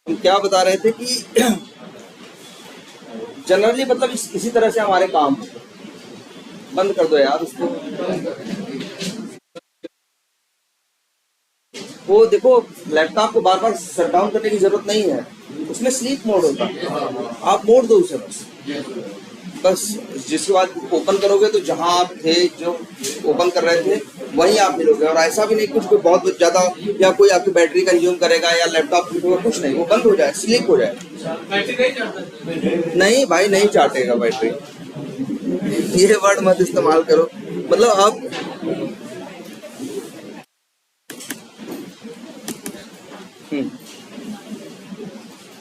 हम क्या बता रहे थे कि जनरली मतलब इसी तरह से हमारे काम होते हैं। बंद कर दो यार उसको। वो देखो, लैपटॉप को बार बार शट डाउन करने की जरूरत नहीं है, उसमें स्लीप मोड होता है, आप मोड दो उसे बस। बस जिसके बाद ओपन करोगे तो जहां आप थे, जो ओपन कर रहे थे वहीं आप मिलोगे। और ऐसा भी नहीं कुछ कोई बहुत ज्यादा या कोई आपकी बैटरी कंज्यूम करेगा या लैपटॉप होगा, कुछ नहीं, वो बंद हो जाए, स्लीप हो जाए। नहीं भाई, नहीं चाटेगा बैटरी, ये वर्ड मत इस्तेमाल करो। मतलब आप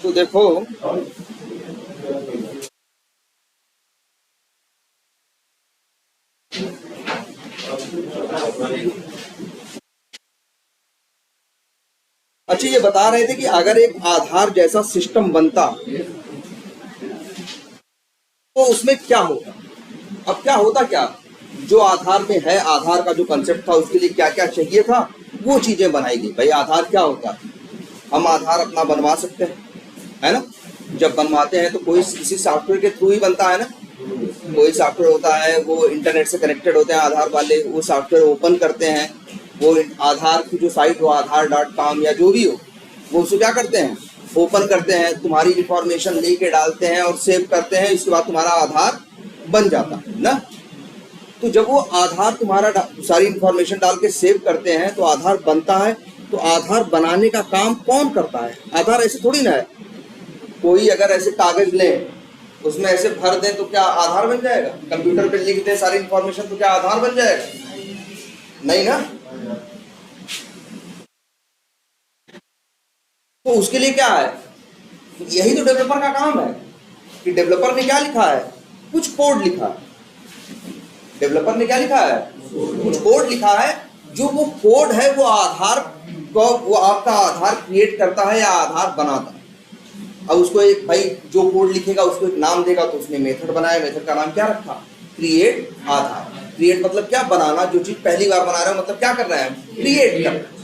तो देखो, अच्छा ये बता रहे थे कि अगर एक आधार जैसा सिस्टम बनता तो उसमें क्या होता। अब क्या होता, क्या जो आधार में है, आधार का जो कंसेप्ट था उसके लिए क्या क्या चाहिए था, वो चीजें बनाई गई। भाई आधार क्या होता है, हम आधार अपना बनवा सकते हैं, है ना। जब बनवाते हैं तो कोई किसी सॉफ्टवेयर के थ्रू ही बनता है ना। कोई सॉफ्टवेयर होता है, वो इंटरनेट से कनेक्टेड होते हैं आधार वाले, वो सॉफ्टवेयर ओपन करते हैं, वो आधार की जो साइट हो aadhaar.com या जो भी हो, वो उसको क्या करते हैं, ओपन करते हैं, तुम्हारी इंफॉर्मेशन लेके डालते हैं और सेव करते हैं, इसके बाद तुम्हारा आधार बन जाता है ना। तो जब वो आधार तुम्हारा सारी इंफॉर्मेशन डाल के सेव करते हैं तो आधार बनता है। तो आधार बनाने का काम कौन करता है। आधार ऐसे थोड़ी ना है, कोई अगर ऐसे कागज ले उसमें ऐसे भर दें तो क्या आधार बन जाएगा। कंप्यूटर पे लिख दें सारी इंफॉर्मेशन तो क्या आधार बन जाएगा, नहीं ना। तो उसके लिए क्या है, यही तो डेवलपर का काम है कि डेवलपर ने क्या लिखा है, कुछ कोड लिखा है। डेवलपर ने क्या लिखा है, कुछ कोड लिखा है, जो वो कोड है वो आधार को, वो आपका आधार क्रिएट करता है या आधार बनाता है। अब उसको एक भाई जो कोड लिखेगा उसको एक नाम देगा, तो उसने मेथड बनाया, मेथड का नाम क्या रखा, क्रिएट आधार। क्रिएट मतलब क्या, बनाना। जो चीज पहली बार बना रहे हो मतलब क्या कर रहे हैं, क्रिएट कर रहे हैं।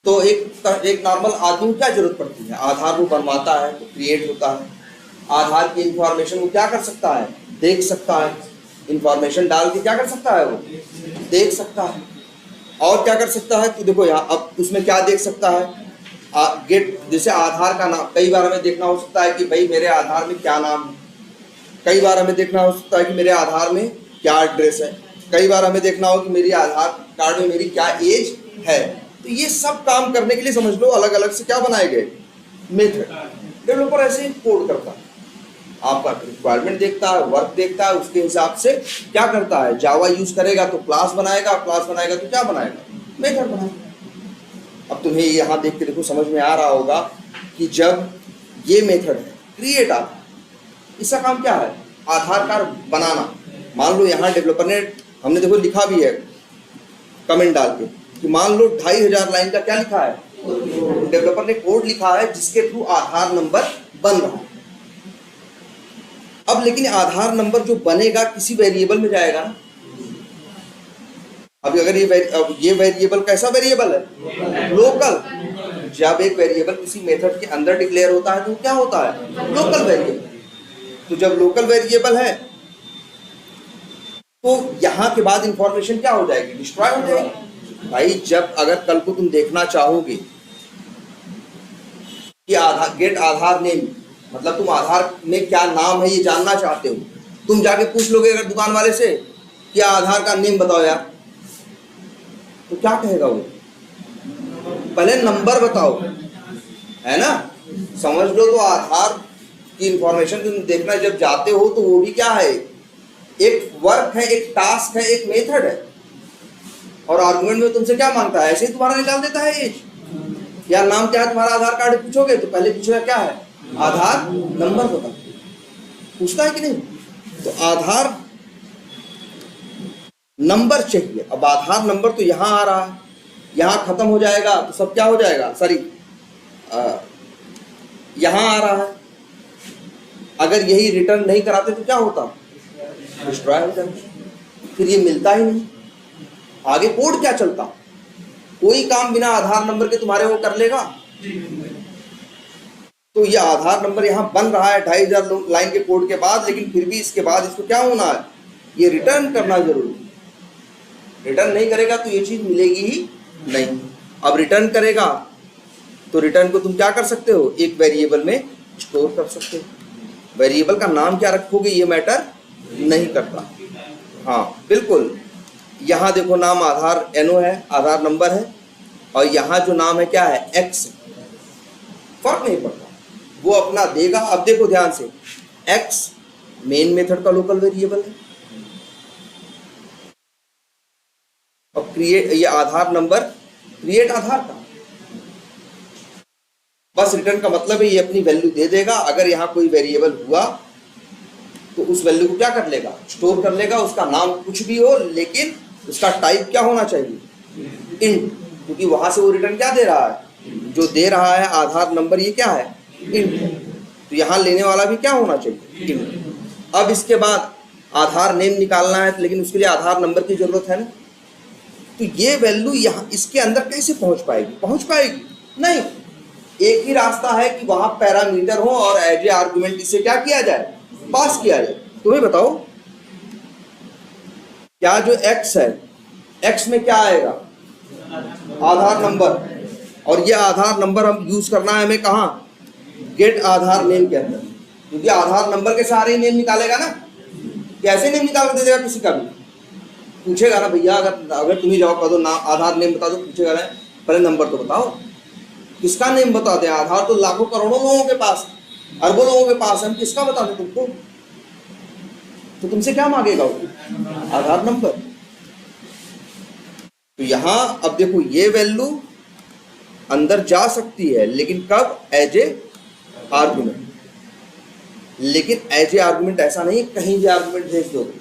तो एक नॉर्मल आदमी को क्या जरूरत पड़ती है, आधार वो बनवाता है तो क्रिएट होता है। आधार की इंफॉर्मेशन वो क्या कर सकता है, देख सकता है। इंफॉर्मेशन डाल के क्या कर सकता है, वो देख सकता है। और क्या कर सकता है कि देखो यहाँ अब उसमें क्या देख सकता है, गेट, जैसे आधार का नाम, कई बार हमें देखना हो सकता है कि भाई मेरे आधार में क्या नाम है। कई बार हमें देखना हो सकता है कि मेरे आधार में क्या एड्रेस है। कई बार हमें देखना हो कि मेरी आधार कार्ड में मेरी क्या एज है। तो ये सब काम करने के लिए समझ लो अलग अलग से क्या बनाए गए, मेथड। डेवलपर ऐसे ही कोड करता है, आपका रिक्वायरमेंट देखता है, वर्क देखता है, उसके हिसाब से क्या करता है। जावा यूज करेगा तो क्लास बनाएगा, क्लास बनाएगा तो क्या बनाएगा, मेथड बनाएगा। अब तुम्हें यहाँ देख के देखो समझ में आ रहा होगा कि जब ये मेथड है क्रिएट आधार, इसका काम क्या है, आधार कार्ड बनाना। मान लो यहाँ डेवलपर ने, हमने देखो लिखा भी है कमेंट डाल के कि मान लो 2500 लाइन का क्या लिखा है, डेवलपर ने कोड लिखा है जिसके थ्रू आधार नंबर बन रहा है। अब लेकिन आधार नंबर जो बनेगा किसी वेरिएबल में जाएगा ना। अभी अगर ये वेरिएबल कैसा वेरिएबल है, लोकल। जब एक वेरिएबल किसी मेथड के अंदर डिक्लेयर होता है तो क्या होता है, लोकल वेरिएबल। तो जब लोकल वेरिएबल है तो यहां के बाद इंफॉर्मेशन क्या हो जाएगी, डिस्ट्रॉय हो जाएगी। भाई जब अगर कल को तुम देखना चाहोगे कि आधार गेट आधार नेम, मतलब तुम आधार में क्या नाम है ये जानना चाहते हो, तुम जाके पूछ लोगे अगर दुकान वाले से कि आधार का नेम बताओ यार, तो क्या कहेगा वो, पहले नंबर बताओ, है ना। समझ लो तो आधार की इंफॉर्मेशन तुम देखना जब जाते हो तो वो भी क्या है, एक वर्क है, एक टास्क है, एक मेथड है। और आर्गुमेंट में तुमसे क्या मांगता है, ऐसे ही तुम्हारा निकाल देता है एज। यार नाम क्या है तुम्हारा, आधार कार्ड पूछोगे तो पहले पूछोगे क्या है, आधार नंबर बता, पूछता है कि नहीं। तो आधार नंबर चाहिए। अब आधार नंबर तो यहां आ रहा है, यहां खत्म हो जाएगा तो सब क्या हो जाएगा, सॉरी यहां आ रहा है। अगर यही रिटर्न नहीं कराते तो क्या होता, डिस्ट्रॉय हो जाता, फिर ये मिलता ही नहीं। आगे कोड क्या चलता? कोई काम बिना आधार नंबर के तुम्हारे वो कर लेगा? तो ये आधार नंबर यहाँ बन रहा है 2500 लाइन के कोड के बाद, लेकिन फिर भी इसके बाद इसको क्या होना है, ये रिटर्न करना जरूरी। रिटर्न नहीं करेगा तो ये चीज मिलेगी ही नहीं। अब रिटर्न करेगा तो रिटर्न को तुम क्या कर सकते हो, एक वेरिएबल में स्टोर कर सकते हो। वेरिएबल का नाम क्या रखोगे ये मैटर नहीं करता। हाँ बिल्कुल, यहाँ देखो नाम आधार एनओ है, आधार नंबर है, और यहाँ जो नाम है क्या है, एक्स, फर्क नहीं पड़ता, वो अपना देगा। अब देखो ध्यान से, एक्स मेन मेथड का लोकल वेरिएबल है, और क्रिएट ये आधार नंबर क्रिएट आधार का, बस रिटर्न का मतलब है ये अपनी वैल्यू दे देगा। अगर यहाँ कोई वेरिएबल हुआ तो उस वैल्यू को क्या कर लेगा, स्टोर कर लेगा। उसका नाम कुछ भी हो, लेकिन उसका टाइप क्या होना चाहिए, इंट, क्योंकि वहां से वो रिटर्न क्या दे रहा है, जो दे रहा है आधार नंबर ये क्या है, इंट है। तो यहाँ लेने वाला भी क्या होना चाहिए, इंट। अब इसके बाद आधार नेम निकालना है, लेकिन उसके लिए आधार नंबर की जरूरत है ना। तो ये वैल्यू यहाँ इसके अंदर कैसे पहुंच पाएगी, पहुंच पाएगी नहीं। एक ही रास्ता है कि वहां पैरामीटर हो और एज ए आर्गुमेंट इसे क्या किया जाए, पास किया जाए। तुम्हें बताओ क्या जो x है, x में क्या आएगा, आधार नंबर, और ये आधार नंबर हम यूज करना है हमें कहाँ, गेट आधार नेम के अंदर, क्योंकि आधार नंबर के सारे नेम निकालेगा ना। कैसे नेम निकाल के दे देगा, किसी का भी पूछेगा ना, भैया अगर तुम्हें जवाब कर दो ना आधार नेम बता दो, पूछेगा ना पहले नंबर तो बताओ, किसका नेम बता दें। आधार तो लाखों करोड़ों लोगों के पास, अरबों लोगों के पास है, हम किसका बता दें तुमको। तो तुमसे क्या मांगेगा वो, आधार नंबर। तो यहां अब देखो ये वैल्यू अंदर जा सकती है, लेकिन कब, एज ए आर्गुमेंट। लेकिन एज ए आर्गुमेंट ऐसा नहीं कहीं भी आर्गुमेंट भेज दोगे।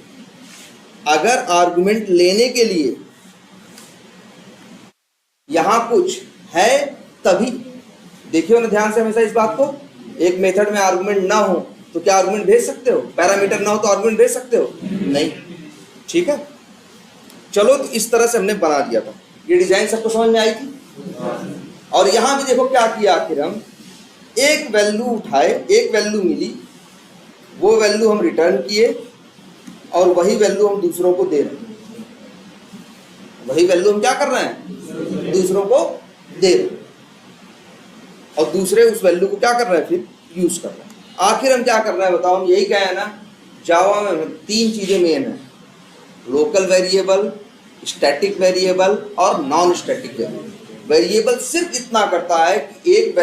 अगर आर्गुमेंट लेने के लिए यहां कुछ है तभी, देखियो ना ध्यान से हमेशा इस बात को, एक मेथड में आर्गुमेंट ना हो तो क्या आर्गुमेंट भेज सकते हो, पैरामीटर ना हो तो आर्गुमेंट भेज सकते हो नहीं। ठीक है, चलो तो इस तरह से हमने बना दिया था। ये डिजाइन सबको समझ में आई थी। और यहां भी देखो क्या किया, आखिर हम एक वैल्यू उठाए, एक वैल्यू मिली, वो वैल्यू हम रिटर्न किए, और वही वैल्यू हम दूसरों को दे रहे हैं। वही वैल्यू हम क्या कर रहे हैं, दूसरों को दे रहे हैं, और दूसरे उस वैल्यू को क्या कर रहे हैं, फिर यूज कर रहे हैं। आखिर हम क्या कर रहे हैं बताओ, हम यही कहे ना, जावा में 3 चीजें मेन है, लोकल वेरिएबल, स्टैटिक वेरिएबल और नॉन स्टैटिक वेरिएबल। वेरिएबल सिर्फ इतना करता है कि एक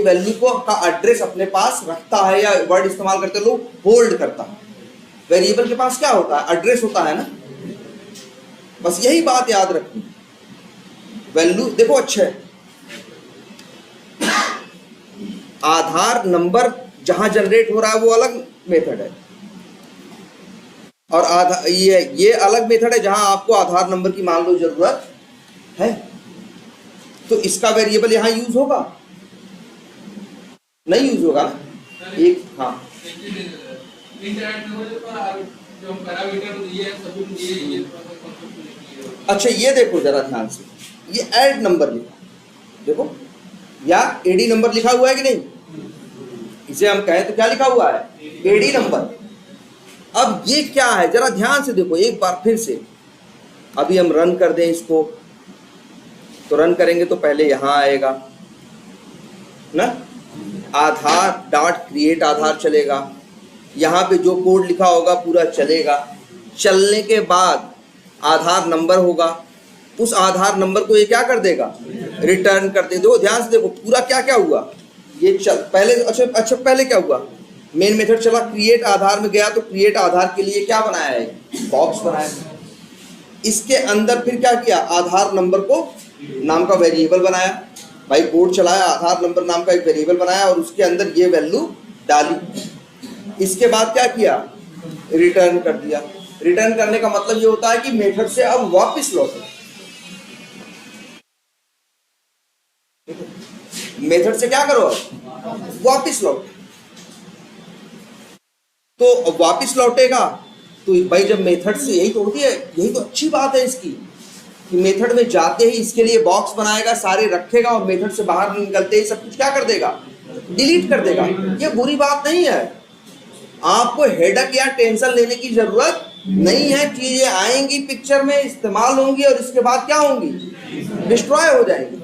वैल्यू का एड्रेस अपने पास रखता है, या वर्ड इस्तेमाल करते लोग होल्ड करता है। वेरिएबल के पास क्या होता है, एड्रेस होता है ना, बस यही बात याद रखनी। वैल्यू देखो अच्छे, आधार नंबर जहां जनरेट हो रहा है वो अलग मेथड है, और आधार ये अलग मेथड है जहां आपको आधार नंबर की मान लो जरूरत है, तो इसका वेरिएबल यहां यूज होगा नहीं, यूज होगा एक। हाँ अच्छा, ये देखो जरा ध्यान से, ये ऐड नंबर लिखा, देखो या एडी नंबर लिखा हुआ है कि नहीं, इसे हम कहें तो क्या लिखा हुआ है, एडी नंबर। अब ये क्या है, जरा ध्यान से देखो एक बार फिर से। अभी हम रन कर दें इसको, तो रन करेंगे तो पहले यहां आएगा ना, आधार डॉट क्रिएट आधार चलेगा, यहाँ पे जो कोड लिखा होगा पूरा चलेगा। चलने के बाद आधार नंबर होगा, उस आधार नंबर को ये क्या कर देगा, रिटर्न कर दे। देखो ध्यान से देखो पूरा क्या क्या हुआ, ये चल पहले, अच्छा पहले क्या हुआ, मेन मेथड चला, क्रिएट आधार में गया तो क्रिएट आधार के लिए क्या बनाया है, बॉक्स बनाया। इसके अंदर फिर क्या किया, आधार नंबर को नाम का वेरिएबल बनाया, भाई कोड चलाया, आधार नंबर नाम का एक वेरिएबल बनाया और उसके अंदर ये वैल्यू डाली। इसके बाद क्या किया, रिटर्न कर दिया। रिटर्न करने का मतलब ये होता है कि मेथड से अब वापस लौटे, मेथड से क्या करो, वापस लौटे। तो वापस लौटेगा तो भाई जब मेथड से यही तो होती है, यही तो अच्छी बात है इसकी कि मेथड में जाते ही इसके लिए बॉक्स बनाएगा, सारे रखेगा और मेथड से बाहर निकलते ही सब कुछ क्या कर देगा, डिलीट कर देगा। ये बुरी बात नहीं है, आपको हेडक या टेंशन लेने की जरूरत नहीं है। चीजें आएंगी पिक्चर में, इस्तेमाल होंगी और इसके बाद क्या होंगी, डिस्ट्रॉय हो जाएंगी।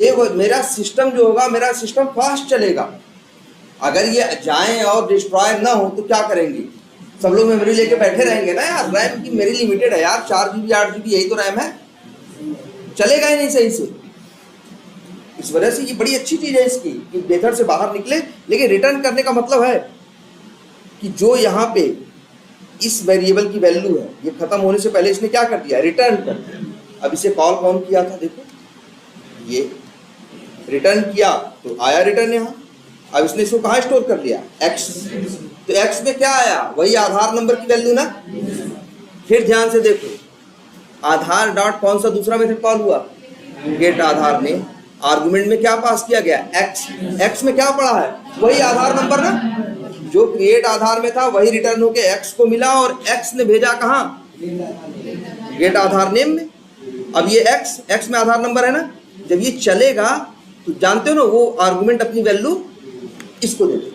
देखो मेरा सिस्टम जो होगा, मेरा सिस्टम फास्ट चलेगा। अगर ये जाएं और डिस्ट्रॉय ना हो तो क्या करेंगे, सब लोग मेमोरी लेके बैठे रहेंगे ना यार। रैम की मेरी लिमिटेड है यार, 4 GB 8 GB यही तो रैम है, चलेगा ही नहीं सही से। इस वजह से ये बड़ी अच्छी चीज है इसकी कि मेथड से बाहर निकले। लेकिन रिटर्न करने का मतलब है कि जो यहाँ पे इस वेरिएबल की वैल्यू है, ये खत्म होने से पहले इसने क्या कर दिया, रिटर्न कर दिया। अब इसे कॉल कौन किया था, देखो ये रिटर्न किया तो आया रिटर्न यहाँ। अब इसने इसको कहाँ स्टोर कर लिया, एक्स। तो एक्स में क्या आया, वही आधार नंबर की वैल्यू ना। फिर ध्यान से देखो, आधार डॉट कौन सा दूसरा मेथड कॉल हुआ, गेट आधार ने आर्गुमेंट में क्या पास किया गया, एक्स। एक्स में क्या पड़ा है, वही आधार नंबर ना, जो क्रिएट आधार में था वही रिटर्न होके एक्स को मिला और एक्स ने भेजा कहाँ, गेट आधार नेम में। अब ये एक्स में आधार नंबर है ना, जब ये चलेगा तो जानते हो ना वो आर्गुमेंट अपनी वैल्यू इसको दे दे।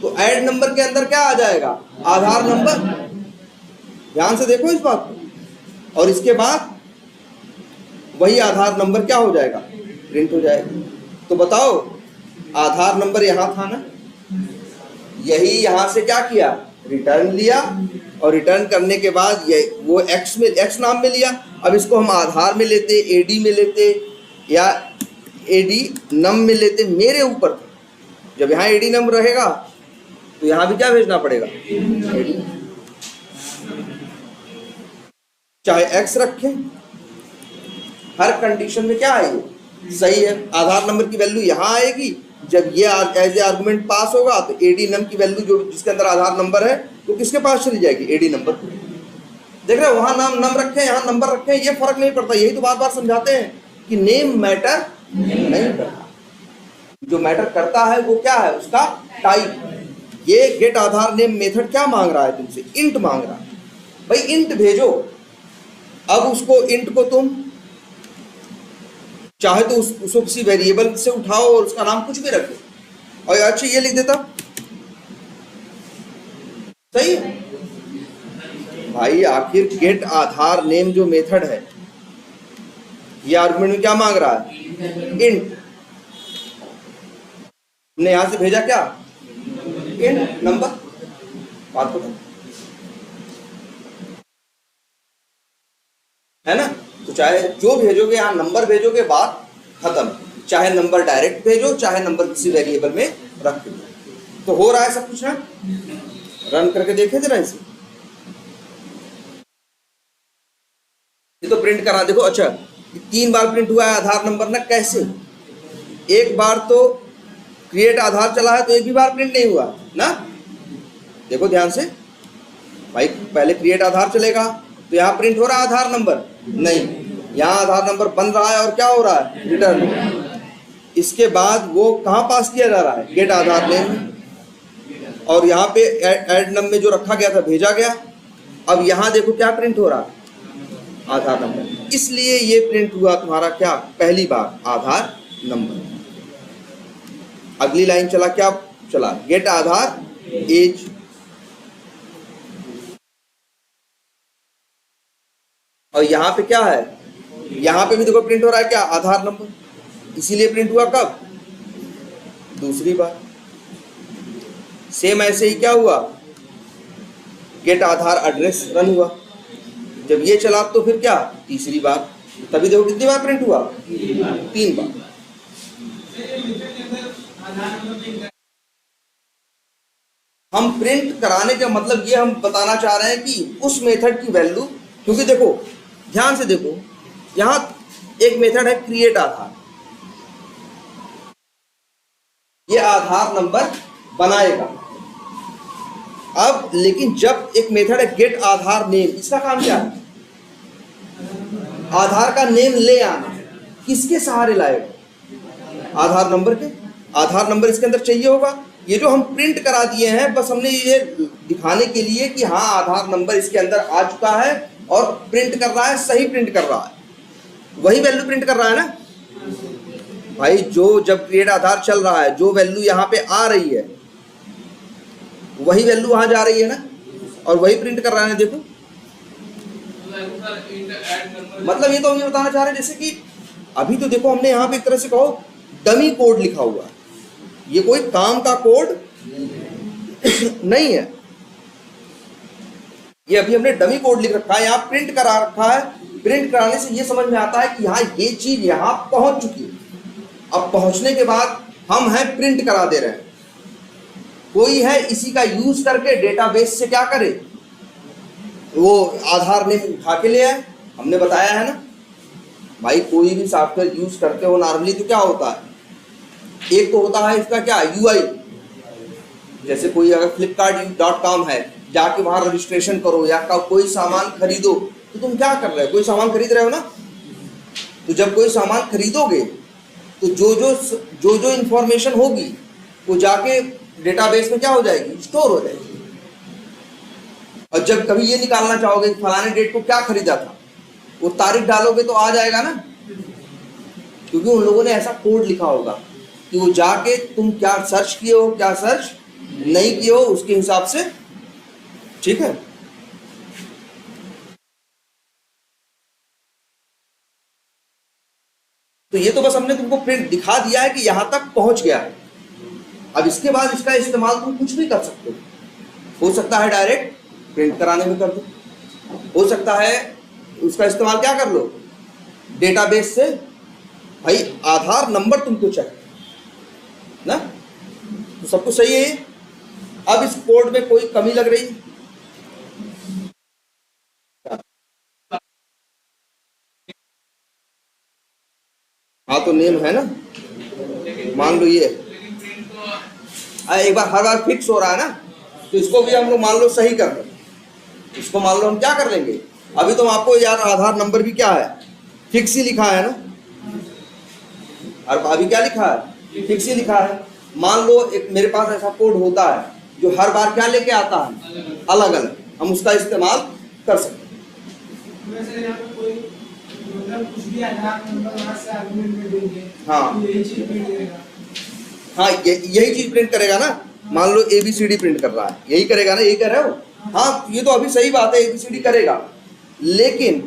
तो ऐड नंबर के अंदर क्या आ जाएगा, आधार नंबर। ध्यान से देखो इस बात को। और इसके बाद वही आधार नंबर क्या हो जाएगा, प्रिंट हो जाएगा। तो बताओ आधार नंबर यहाँ था ना, यही यहाँ से क्या किया, रिटर्न लिया और रिटर्न करने के बाद ये वो एक्स नाम में लिया। अब इसको हम आधार में लेते, एडी में लेते या एडी नम में लेते, मेरे ऊपर था। जब यहाँ एडी नम रहेगा तो यहाँ भी क्या भेजना पड़ेगा, एडी। चाहे एक्स रखें, हर कंडीशन में क्या आएगी, सही है। आधार नंबर की वैल्यू यहाँ आएगी, जब ये एज ए आर्गुमेंट पास होगा तो एडी नम की वैल्यू जो जिसके अंदर आधार नंबर है तो किसके पास चली जाएगी, एडी नंबर। देख रहे हो, वहां नाम नम रखे, यहाँ नंबर रखे, ये फर्क नहीं पड़ता। यही तो बार बार समझाते हैं कि नेम मैटर नहीं करता, जो मैटर करता है वो क्या है, उसका टाइप। ये गेट आधार नेम मेथड क्या मांग रहा है तुमसे, इंट मांग रहा है। भाई इंट भेजो। अब उसको इंट को तुम चाहे तो उसको किसी वेरिएबल से उठाओ और उसका नाम कुछ भी रखो। और अच्छा ये लिख देता, सही है भाई। आखिर गेट आधार नेम जो मेथड है, ये आर्गुमेंट में क्या मांग रहा है, इंट। हमने यहां से भेजा क्या, इंट नंबर। बात को है ना। तो चाहे जो भेजोगे, यहाँ नंबर भेजोगे, बात खत्म। चाहे नंबर डायरेक्ट भेजो, चाहे नंबर किसी वेरिएबल में रख दो। तो हो रहा है सब कुछ ना। रन करके देखे जरा इसे, ये तो प्रिंट करा देखो। अच्छा 3 बार प्रिंट हुआ है आधार नंबर ना, कैसे, एक बार तो क्रिएट आधार चला है तो एक भी बार प्रिंट नहीं हुआ ना। देखो ध्यान से भाई, पहले क्रिएट आधार चलेगा तो यहाँ प्रिंट हो रहा है आधार नंबर, नहीं, यहाँ आधार नंबर बन रहा है और क्या हो रहा है, रिटर्न। इसके बाद वो कहाँ पास किया जा रहा है, गेट आधार नेम। और यहाँ पे ऐड नंबर में जो रखा गया था भेजा गया। अब यहाँ देखो क्या प्रिंट हो रहा है, आधार नंबर। इसलिए ये प्रिंट हुआ तुम्हारा क्या, पहली बार आधार नंबर। अगली लाइन चला, क्या चला, गेट आधार एज। और यहाँ पे क्या है, यहाँ पे भी देखो प्रिंट हो रहा है क्या, आधार नंबर। इसीलिए प्रिंट हुआ कब, दूसरी बार। सेम ऐसे ही क्या हुआ, गेट आधार एड्रेस रन हुआ। जब ये चला तो फिर क्या, तीसरी बार। तभी देखो कितनी बार प्रिंट हुआ, 3 बार। हम प्रिंट कराने का मतलब ये हम बताना चाह रहे हैं कि उस मेथड की वैल्यू, क्योंकि देखो ध्यान से देखो, यहां एक मेथड है क्रिएट आधार, ये आधार नंबर बनाएगा। अब लेकिन जब एक मेथड है गेट आधार नेम, इसका काम क्या है, आधार का नेम ले आना। किसके सहारे लाएगा, आधार नंबर के। आधार नंबर इसके अंदर चाहिए होगा, ये जो हम प्रिंट करा दिए हैं, बस हमने ये दिखाने के लिए कि हाँ आधार नंबर इसके अंदर आ चुका है और प्रिंट कर रहा है, सही प्रिंट कर रहा है, वही वैल्यू प्रिंट कर रहा है ना भाई। जो जब क्रिएट आधार चल रहा है, जो वैल्यू यहाँ पे आ रही है वही वैल्यू वहां जा रही है ना, और वही प्रिंट कर रहा है। देखो मतलब ये तो हम ये बताना चाह रहे हैं, जैसे कि अभी तो देखो हमने यहाँ पे एक तरह से कहो डमी कोड लिखा हुआ है, ये कोई काम का कोड नहीं है, ये अभी हमने डमी कोड लिख रखा है, यहाँ प्रिंट करा रखा है। प्रिंट कराने से ये समझ में आता है कि यहाँ ये चीज यहाँ पहुंच चुकी है। अब पहुंचने के बाद हम हैं प्रिंट करा दे रहे हैं, कोई है इसी का यूज करके डेटाबेस से क्या करे, वो आधार नेम उठा के ले आए। हमने बताया है ना भाई, कोई भी सॉफ्टवेयर यूज करते हो नॉर्मली तो क्या होता है, एक तो होता है इसका क्या यूआई, जैसे कोई अगर flipkart.com है, जाके वहां रजिस्ट्रेशन करो या कोई सामान खरीदो, तो तुम क्या कर रहे हो, कोई सामान खरीद रहे हो ना, तो जब कोई सामान खरीदोगे तो जो जो इंफॉर्मेशन होगी वो जाके डेटाबेस में क्या हो जाएगी, स्टोर हो जाएगी। और जब कभी ये निकालना चाहोगे फलाने डेट को क्या खरीदा था, वो तारीख डालोगे तो आ जाएगा ना, क्योंकि उन लोगों ने ऐसा कोड लिखा होगा कि वो जाके तुम क्या सर्च किए हो क्या सर्च नहीं किए हो उसके हिसाब से, ठीक है। तो ये तो बस हमने तुमको प्रिंट दिखा दिया है कि यहां तक पहुंच गया है। अब इसके बाद इसका इस्तेमाल तुम कुछ भी कर सकते हो सकता है डायरेक्ट प्रिंट कराने में कर दो, हो सकता है उसका इस्तेमाल क्या कर लो, डेटाबेस से भाई आधार नंबर तुमको चाहिए ना, तो सब कुछ सही है। अब इस कोड में कोई कमी लग रही, हाँ तो नेम है ना, मान लो ये एक बार हर बार फिक्स हो रहा है ना, तो इसको भी हम लोग मान लो सही कर लें। इसको मान लो हम क्या कर लेंगे, अभी तो आपको यार आधार नंबर भी क्या है, फिक्स ही लिखा है ना, और अभी क्या लिखा है, फिक्स ही लिखा है। मान लो एक मेरे पास ऐसा कोड होता है जो हर बार क्या लेके आता है, अलग अलग, हम उसका इस्तेमाल कर सकते हैं। हाँ हाँ यही चीज प्रिंट करेगा ना, मान लो ABCD प्रिंट कर रहा है, यही करेगा ना, यही कर रहे हो, हाँ ये तो अभी सही बात है ABCD करेगा, लेकिन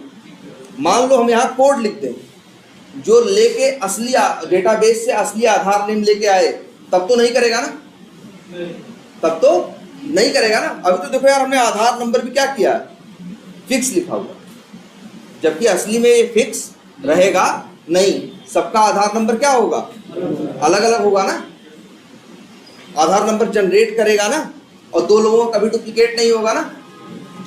मान लो हम यहाँ कोड लिखते हैं जो लेके असली डेटाबेस से असली आधार नेम लेके आए, तब तो नहीं करेगा ना, तब तो नहीं करेगा ना। अभी तो देखो यार हमने आधार नंबर भी क्या किया, फिक्स लिखा हुआ, जबकि असली में ये फिक्स रहेगा नहीं, सबका आधार नंबर क्या होगा, अलग अलग होगा ना, आधार नंबर जनरेट करेगा ना, और दो लोगों का कभी डुप्लीकेट नहीं होगा ना।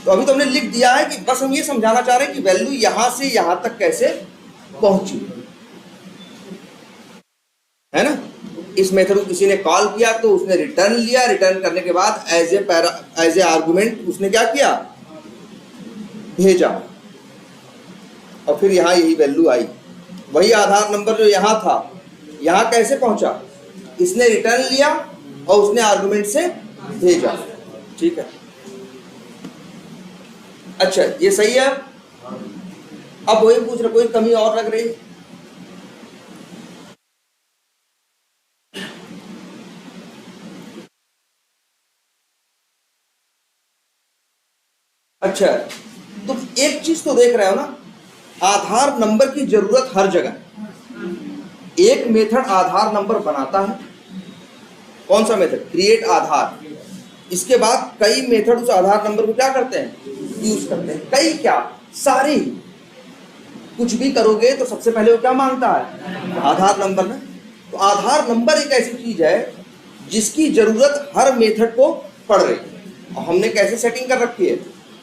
तो अभी तो हमने लिख दिया है कि बस हम ये समझाना चाह रहे हैं कि वैल्यू यहां से यहां तक कैसे पहुंची है ना। इस मेथड को किसी ने कॉल किया तो उसने रिटर्न लिया, रिटर्न करने के बाद एज ए आर्गुमेंट उसने क्या किया, भेजा, और फिर यहाँ यही वैल्यू आई, वही आधार नंबर जो यहाँ था, यहाँ कैसे पहुंचा, इसने रिटर्न लिया और उसने आर्गुमेंट से भेजा, ठीक है। अच्छा ये सही है। अब वही पूछ रहे कोई कमी और लग रही, अच्छा तो एक चीज तो देख रहे हो ना, आधार नंबर की जरूरत हर जगह, एक मेथड आधार नंबर बनाता है, कौन सा मेथड, क्रिएट आधार, इसके बाद कई मेथड उस आधार नंबर को क्या करते हैं, यूज करते हैं, कई क्या सारे, कुछ भी करोगे तो सबसे पहले वो क्या मांगता है, आधार नंबर ना। तो आधार नंबर एक ऐसी चीज है जिसकी जरूरत हर मेथड को पड़ रही है, और हमने कैसे सेटिंग कर रखी है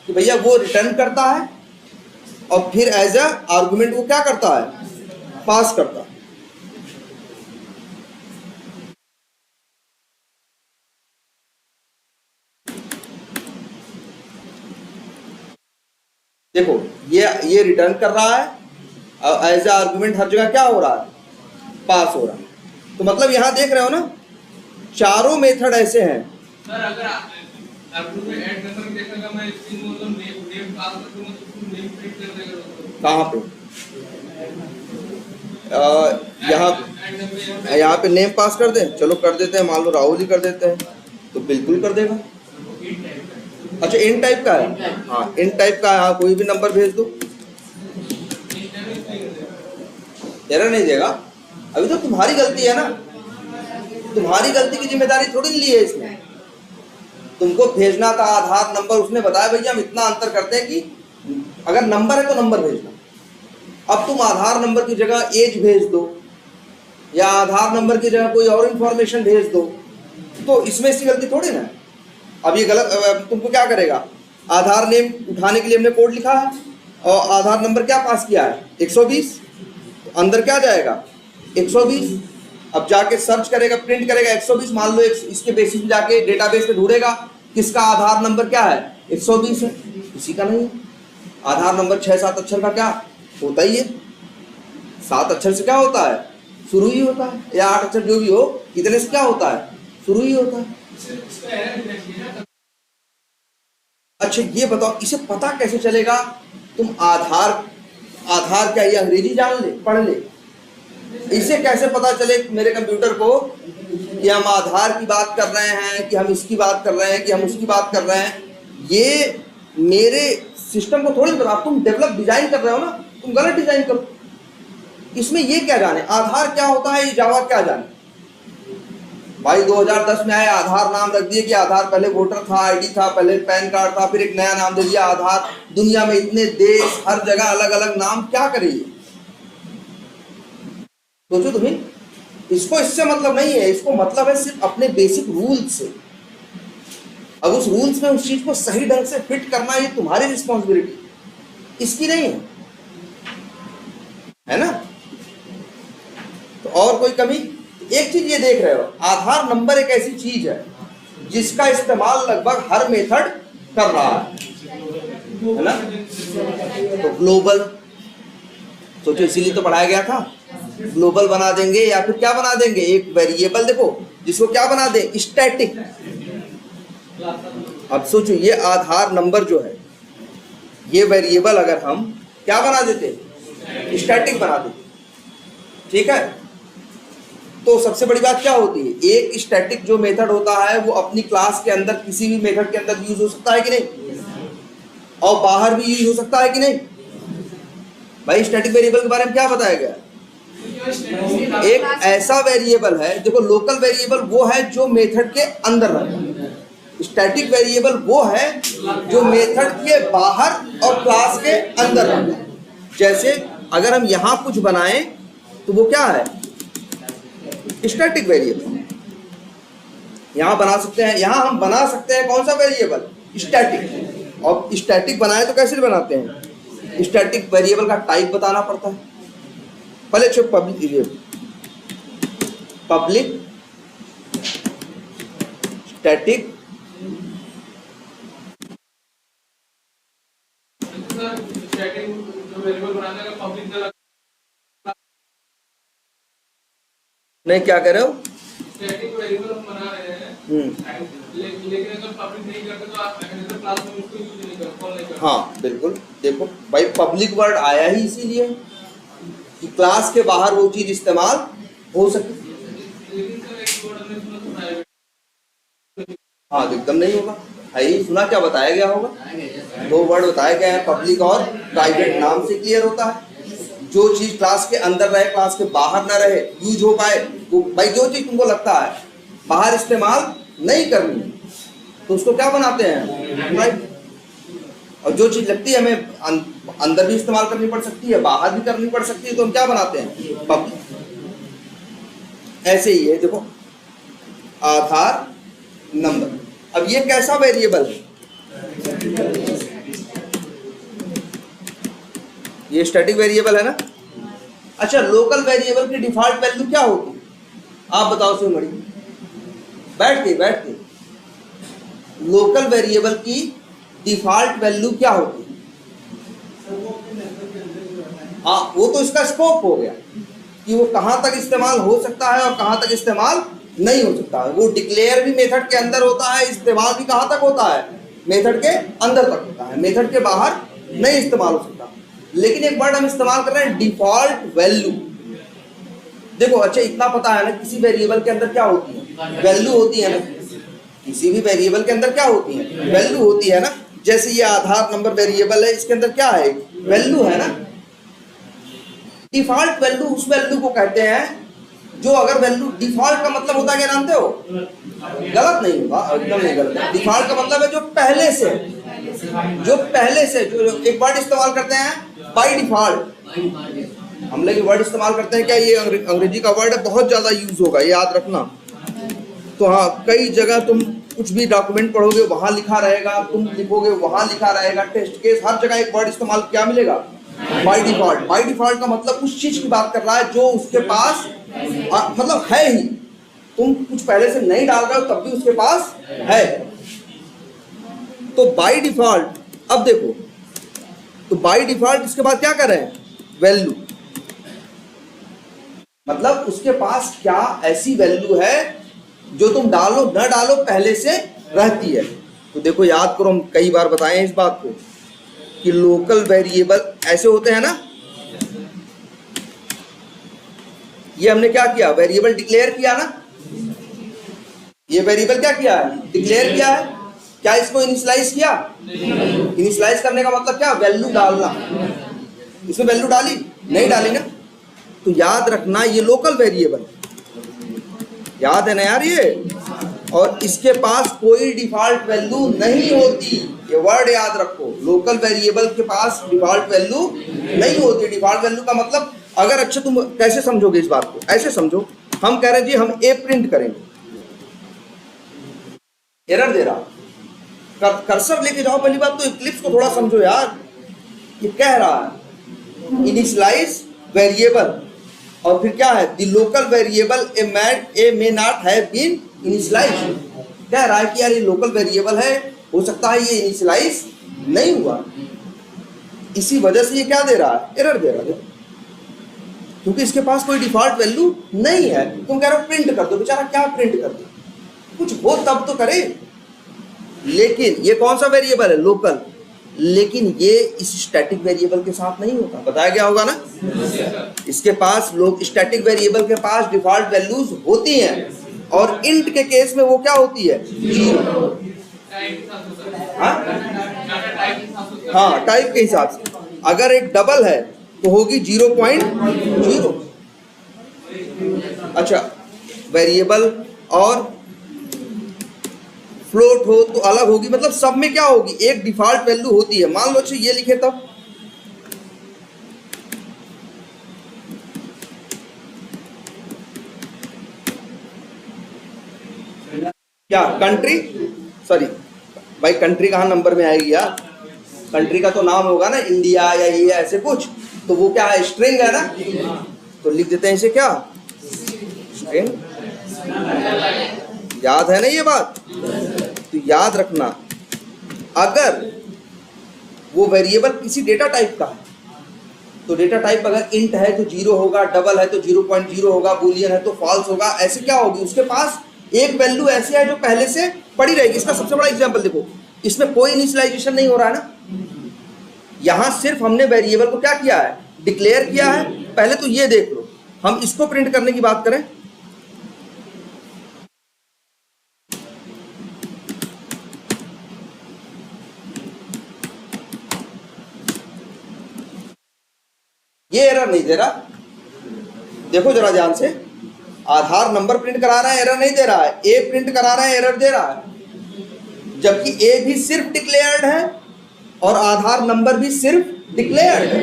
कि भैया वो रिटर्न करता है और फिर एज अ आर्गुमेंट वो क्या करता है, पास करता है। देखो ये रिटर्न कर रहा है और एज ए आर्गुमेंट हर जगह क्या हो रहा है, पास हो रहा है। तो मतलब यहां देख रहे हो ना, चारों मेथड ऐसे हैं। सर अगर आपको कोई ऐड नंबर देखेगा मैं इसकी मतलब नेम पास कर दूंगा तो नेम प्रिंट कर देगा। कहाँ पे? यहाँ पे नेम पास कर दें, चलो कर देते हैं, मान लो राहुल ही कर देते हैं तो बिल्कुल कर देगा। अच्छा इन टाइप का है, हाँ इन टाइप का है, हाँ कोई भी नंबर भेज दो, एरर नहीं देगा। अभी तो तुम्हारी गलती है ना, तुम्हारी गलती की जिम्मेदारी थोड़ी ली है इसने। तुमको भेजना था आधार नंबर, उसने बताया भैया हम इतना अंतर करते हैं कि अगर नंबर है तो नंबर भेजना। अब तुम आधार नंबर की जगह एज भेज दो या आधार नंबर की जगह कोई और इंफॉर्मेशन भेज दो, तो इसमें इसकी गलती थोड़ी ना। अब ये गलत, तुमको क्या करेगा, आधार नेम उठाने के लिए हमने कोड लिखा है और आधार नंबर क्या पास किया है 120, तो अंदर क्या जाएगा 120। अब जाके सर्च करेगा, प्रिंट करेगा 120, मान लो इसके बेसिस में जाके डेटाबेस में ढूंढेगा किसका आधार नंबर क्या है 120 है, किसी का नहीं है। आधार नंबर 6-7 अक्षर का क्या होता ही है, 7 अक्षर से क्या होता है शुरू ही होता है, या 8 अक्षर जो भी हो, इतने से क्या होता है शुरू ही होता है। अच्छा ये बताओ इसे पता कैसे चलेगा, तुम आधार क्या ये अंग्रेजी जान ले, पढ़ ले, इसे कैसे पता चले मेरे कंप्यूटर को कि हम आधार की बात कर रहे हैं, कि हम इसकी बात कर रहे हैं, कि हम उसकी बात कर रहे हैं। ये मेरे सिस्टम को थोड़ी पता, तुम डेवलप डिजाइन कर रहे हो ना, तुम गलत डिजाइन करो। इसमें ये क्या जाने आधार क्या होता है, ये जावा क्या जाने। भाई 2010 में आए, आधार नाम रख दिए कि आधार, पहले वोटर था, आईडी था, पहले पैन कार्ड था, फिर एक नया नाम दे दिया आधार। दुनिया में इतने देश, हर जगह अलग अलग नाम, क्या करिए सोचो तुम्हें। इसको इससे मतलब नहीं है, इसको मतलब है सिर्फ अपने बेसिक रूल्स से। अब उस रूल्स में उस चीज को सही ढंग से फिट करना ये तुम्हारी रिस्पॉन्सिबिलिटी, इसकी नहीं है ना। तो और कोई कमी, एक चीज ये देख रहे हो, आधार नंबर एक ऐसी चीज है जिसका इस्तेमाल लगभग हर मेथड कर रहा है ना। तो ग्लोबल सोचो, इसीलिए तो पढ़ाया गया था, ग्लोबल बना देंगे या फिर क्या बना देंगे, एक वेरिएबल देखो जिसको क्या बना दें स्टैटिक। अब सोचो ये आधार नंबर जो है, ये वेरिएबल अगर हम क्या बना देते स्टैटिक बना देते, ठीक है। तो सबसे बड़ी बात क्या होती है, एक स्टैटिक जो मेथड होता है वो अपनी क्लास के अंदर किसी भी मेथड के अंदर यूज हो सकता है कि नहीं, और बाहर भी यूज हो सकता है कि नहीं। भाई स्टैटिक वेरिएबल के बारे में क्या बताया गया, एक ऐसा वेरिएबल है, देखो लोकल वेरिएबल वो है जो मेथड के अंदर रहता है, स्टैटिक वेरिएबल वो है जो मेथड के बाहर और क्लास के अंदर रहता है। जैसे अगर हम यहां कुछ बनाएं तो वो क्या है स्टैटिक वेरिएबल, यहां बना सकते हैं, यहां हम बना सकते हैं कौन सा वेरिएबल स्टैटिक। और स्टैटिक बनाए तो कैसे बनाते हैं, स्टैटिक वेरिएबल का टाइप बताना पड़ता है पहले, पब्लिक स्टैटिक नहीं, क्या कह रहे हो, स्टैटिक वेरिएबल हम बना रहे हैं, लेकिन अगर पब्लिक नहीं करते तो आप क्लास में उसको यूज नहीं कर, कॉल नहीं कर। हाँ बिल्कुल, देखो भाई पब्लिक वर्ड आया ही इसीलिए कि क्लास के बाहर वो चीज इस्तेमाल हो सके। हाँ एकदम नहीं होगा, है ही सुना, क्या बताया गया होगा, 2 वर्ड बताए गए हैं, पब्लिक और प्राइवेट, नाम से क्लियर होता है। जो चीज क्लास के अंदर रहे, क्लास के बाहर ना रहे, यूज हो पाए, तो भाई जो चीज तुमको लगता है बाहर इस्तेमाल नहीं करनी तो उसको क्या बनाते हैं प्राइवेट। और जो चीज लगती है हमें अंदर भी इस्तेमाल करनी पड़ सकती है, बाहर भी करनी पड़ सकती है, तो हम क्या बनाते हैं पब्लिक। ऐसे ही है देखो आधार नंबर। अब ये कैसा वेरिएबल है, ये स्टैटिक वेरिएबल है ना। अच्छा लोकल वेरिएबल की डिफॉल्ट वैल्यू क्या होगी, आप बताओ सुमड़ी, बैठ के लोकल वेरिएबल की डिफॉल्ट वैल्यू क्या होती है। हाँ वो तो इसका स्कोप हो गया कि वो कहां तक इस्तेमाल हो सकता है और कहां तक इस्तेमाल नहीं हो सकता। वो डिक्लेयर भी मेथड के अंदर होता है, इस्तेमाल भी कहाँ तक होता है, मेथड के अंदर तक होता है, मेथड के बाहर नहीं इस्तेमाल हो सकता। लेकिन एक वर्ड हम इस्तेमाल कर रहे हैं, डिफॉल्ट वैल्यू। देखो अच्छा इतना पता है ना, किसी वेरिएबल के अंदर क्या होती है, वैल्यू होती है ना। किसी भी वेरिएबल के अंदर क्या होती है, वैल्यू होती है ना। जैसे ये आधार नंबर वेरिएबल है, इसके अंदर क्या है, वैल्यू है ना। डिफॉल्ट वैल्यू उस वैल्यू को कहते हैं जो, अगर वैल्यू डिफॉल्ट का मतलब होता है क्या जानते हो, गलत नहीं होगा, एकदम नहीं गलत है। डिफॉल्ट का मतलब है जो पहले से, जो पहले से, जो एक वर्ड इस्तेमाल करते हैं बाय डिफॉल्ट। हम लोग वर्ड इस्तेमाल करते हैं क्या, ये अंग्रेजी का वर्ड है, बहुत ज्यादा यूज होगा, याद रखना। तो हाँ, कई जगह तुम कुछ भी डॉक्यूमेंट पढ़ोगे वहां लिखा रहेगा, तुम लिखोगे वहां लिखा रहेगा, टेस्ट केस, हर जगह एक वर्ड इस्तेमाल क्या मिलेगा, बाय डिफॉल्ट। बाय डिफॉल्ट का मतलब उस चीज की बात कर रहा है जो उसके पास मतलब है ही, तुम कुछ पहले से नहीं डाल रहे हो तब भी उसके पास है। तो बाय डिफॉल्ट, अब देखो, तो बाय डिफॉल्ट इसके बाद क्या कर रहे हैं, वैल्यू, मतलब उसके पास क्या ऐसी वैल्यू है जो तुम डालो न डालो पहले से रहती है। तो देखो याद करो, हम कई बार बताए हैं इस बात को कि लोकल वेरिएबल ऐसे होते हैं ना। ये हमने क्या किया, वेरिएबल डिक्लेयर किया ना, ये वेरिएबल क्या किया है, डिक्लेयर किया है। क्या इसको इनिशियलाइज किया, इनिशियलाइज करने का मतलब क्या, वैल्यू डालना। इसमें वैल्यू डाली, नहीं डाली ना। तो याद रखना ये लोकल वेरिएबल, याद है ना यार ये, और इसके पास कोई डिफॉल्ट वैल्यू नहीं होती, ये वर्ड याद रखो। लोकल वेरिएबल के पास डिफॉल्ट वैल्यू नहीं होती। डिफॉल्ट वैल्यू का मतलब, अगर अच्छा तुम कैसे समझोगे इस बात को, ऐसे समझो, हम कह रहे हैं जी हम ए प्रिंट करेंगे, एरर दे रहा, कर्सर लेके जाओ, पहली बात तो इक्लिप्स को थोड़ा समझो यार। ये कह रहा है इनिशियलाइज वेरिएबल, और फिर क्या है, the local variable a may not have been initialised. कह रहा है कि यार ये लोकल वेरिएबल है, हो सकता है ये इनिशियलाइज नहीं हुआ, इसी वजह से ये क्या दे रहा है, एरर दे रहा है, क्योंकि इसके पास कोई डिफॉल्ट वैल्यू नहीं है। तुम कह रहे हो प्रिंट कर दो, बेचारा क्या प्रिंट कर दो, कुछ हो तब तो करे। लेकिन ये कौन सा वेरिएबल है, लोकल, लेकिन ये इस स्टैटिक वेरिएबल के साथ नहीं होता, बताया गया होगा ना। इसके पास लोग स्टैटिक वेरिएबल के पास डिफॉल्ट वैल्यूज होती हैं, और इंट के केस में वो क्या होती है, जीरो। हाँ, टाइप के हिसाब से, अगर एक डबल है तो होगी 0.0। अच्छा, वेरिएबल और फ्लोट हो तो अलग होगी, मतलब सब में क्या होगी, एक डिफॉल्ट वैल्यू होती है। मान लो अच्छा ये लिखे तब, क्या कंट्री, सॉरी भाई कंट्री कहाँ नंबर में आएगी यार, कंट्री का तो नाम होगा ना, इंडिया या ये ऐसे कुछ, तो वो क्या है, स्ट्रिंग है ना, तो लिख देते हैं इसे क्या, स्ट्रिंग। याद है ना ये बात, तो याद रखना, अगर वो वेरिएबल किसी डेटा टाइप का है, तो डेटा टाइप अगर इंट है तो 0 होगा, डबल है तो 0.0 होगा, बूलियन है तो फॉल्स होगा। ऐसे क्या होगी, उसके पास एक वैल्यू ऐसी है जो पहले से पड़ी रहेगी। इसका सबसे बड़ा एग्जांपल देखो, इसमें कोई इनिशियलाइजेशन नहीं हो रहा है ना, यहां सिर्फ हमने वेरिएबल को क्या किया है, डिक्लेयर किया है। पहले तो ये देख लो, हम इसको प्रिंट करने की बात करें, ये एरर नहीं दे रहा, देखो जरा ध्यान से, आधार नंबर प्रिंट करा रहा है, एरर नहीं दे रहा है, ए प्रिंट करा रहा है, एरर दे रहा है। जबकि ए भी सिर्फ डिक्लेयर्ड है और आधार नंबर भी सिर्फ डिक्लेयर्ड है,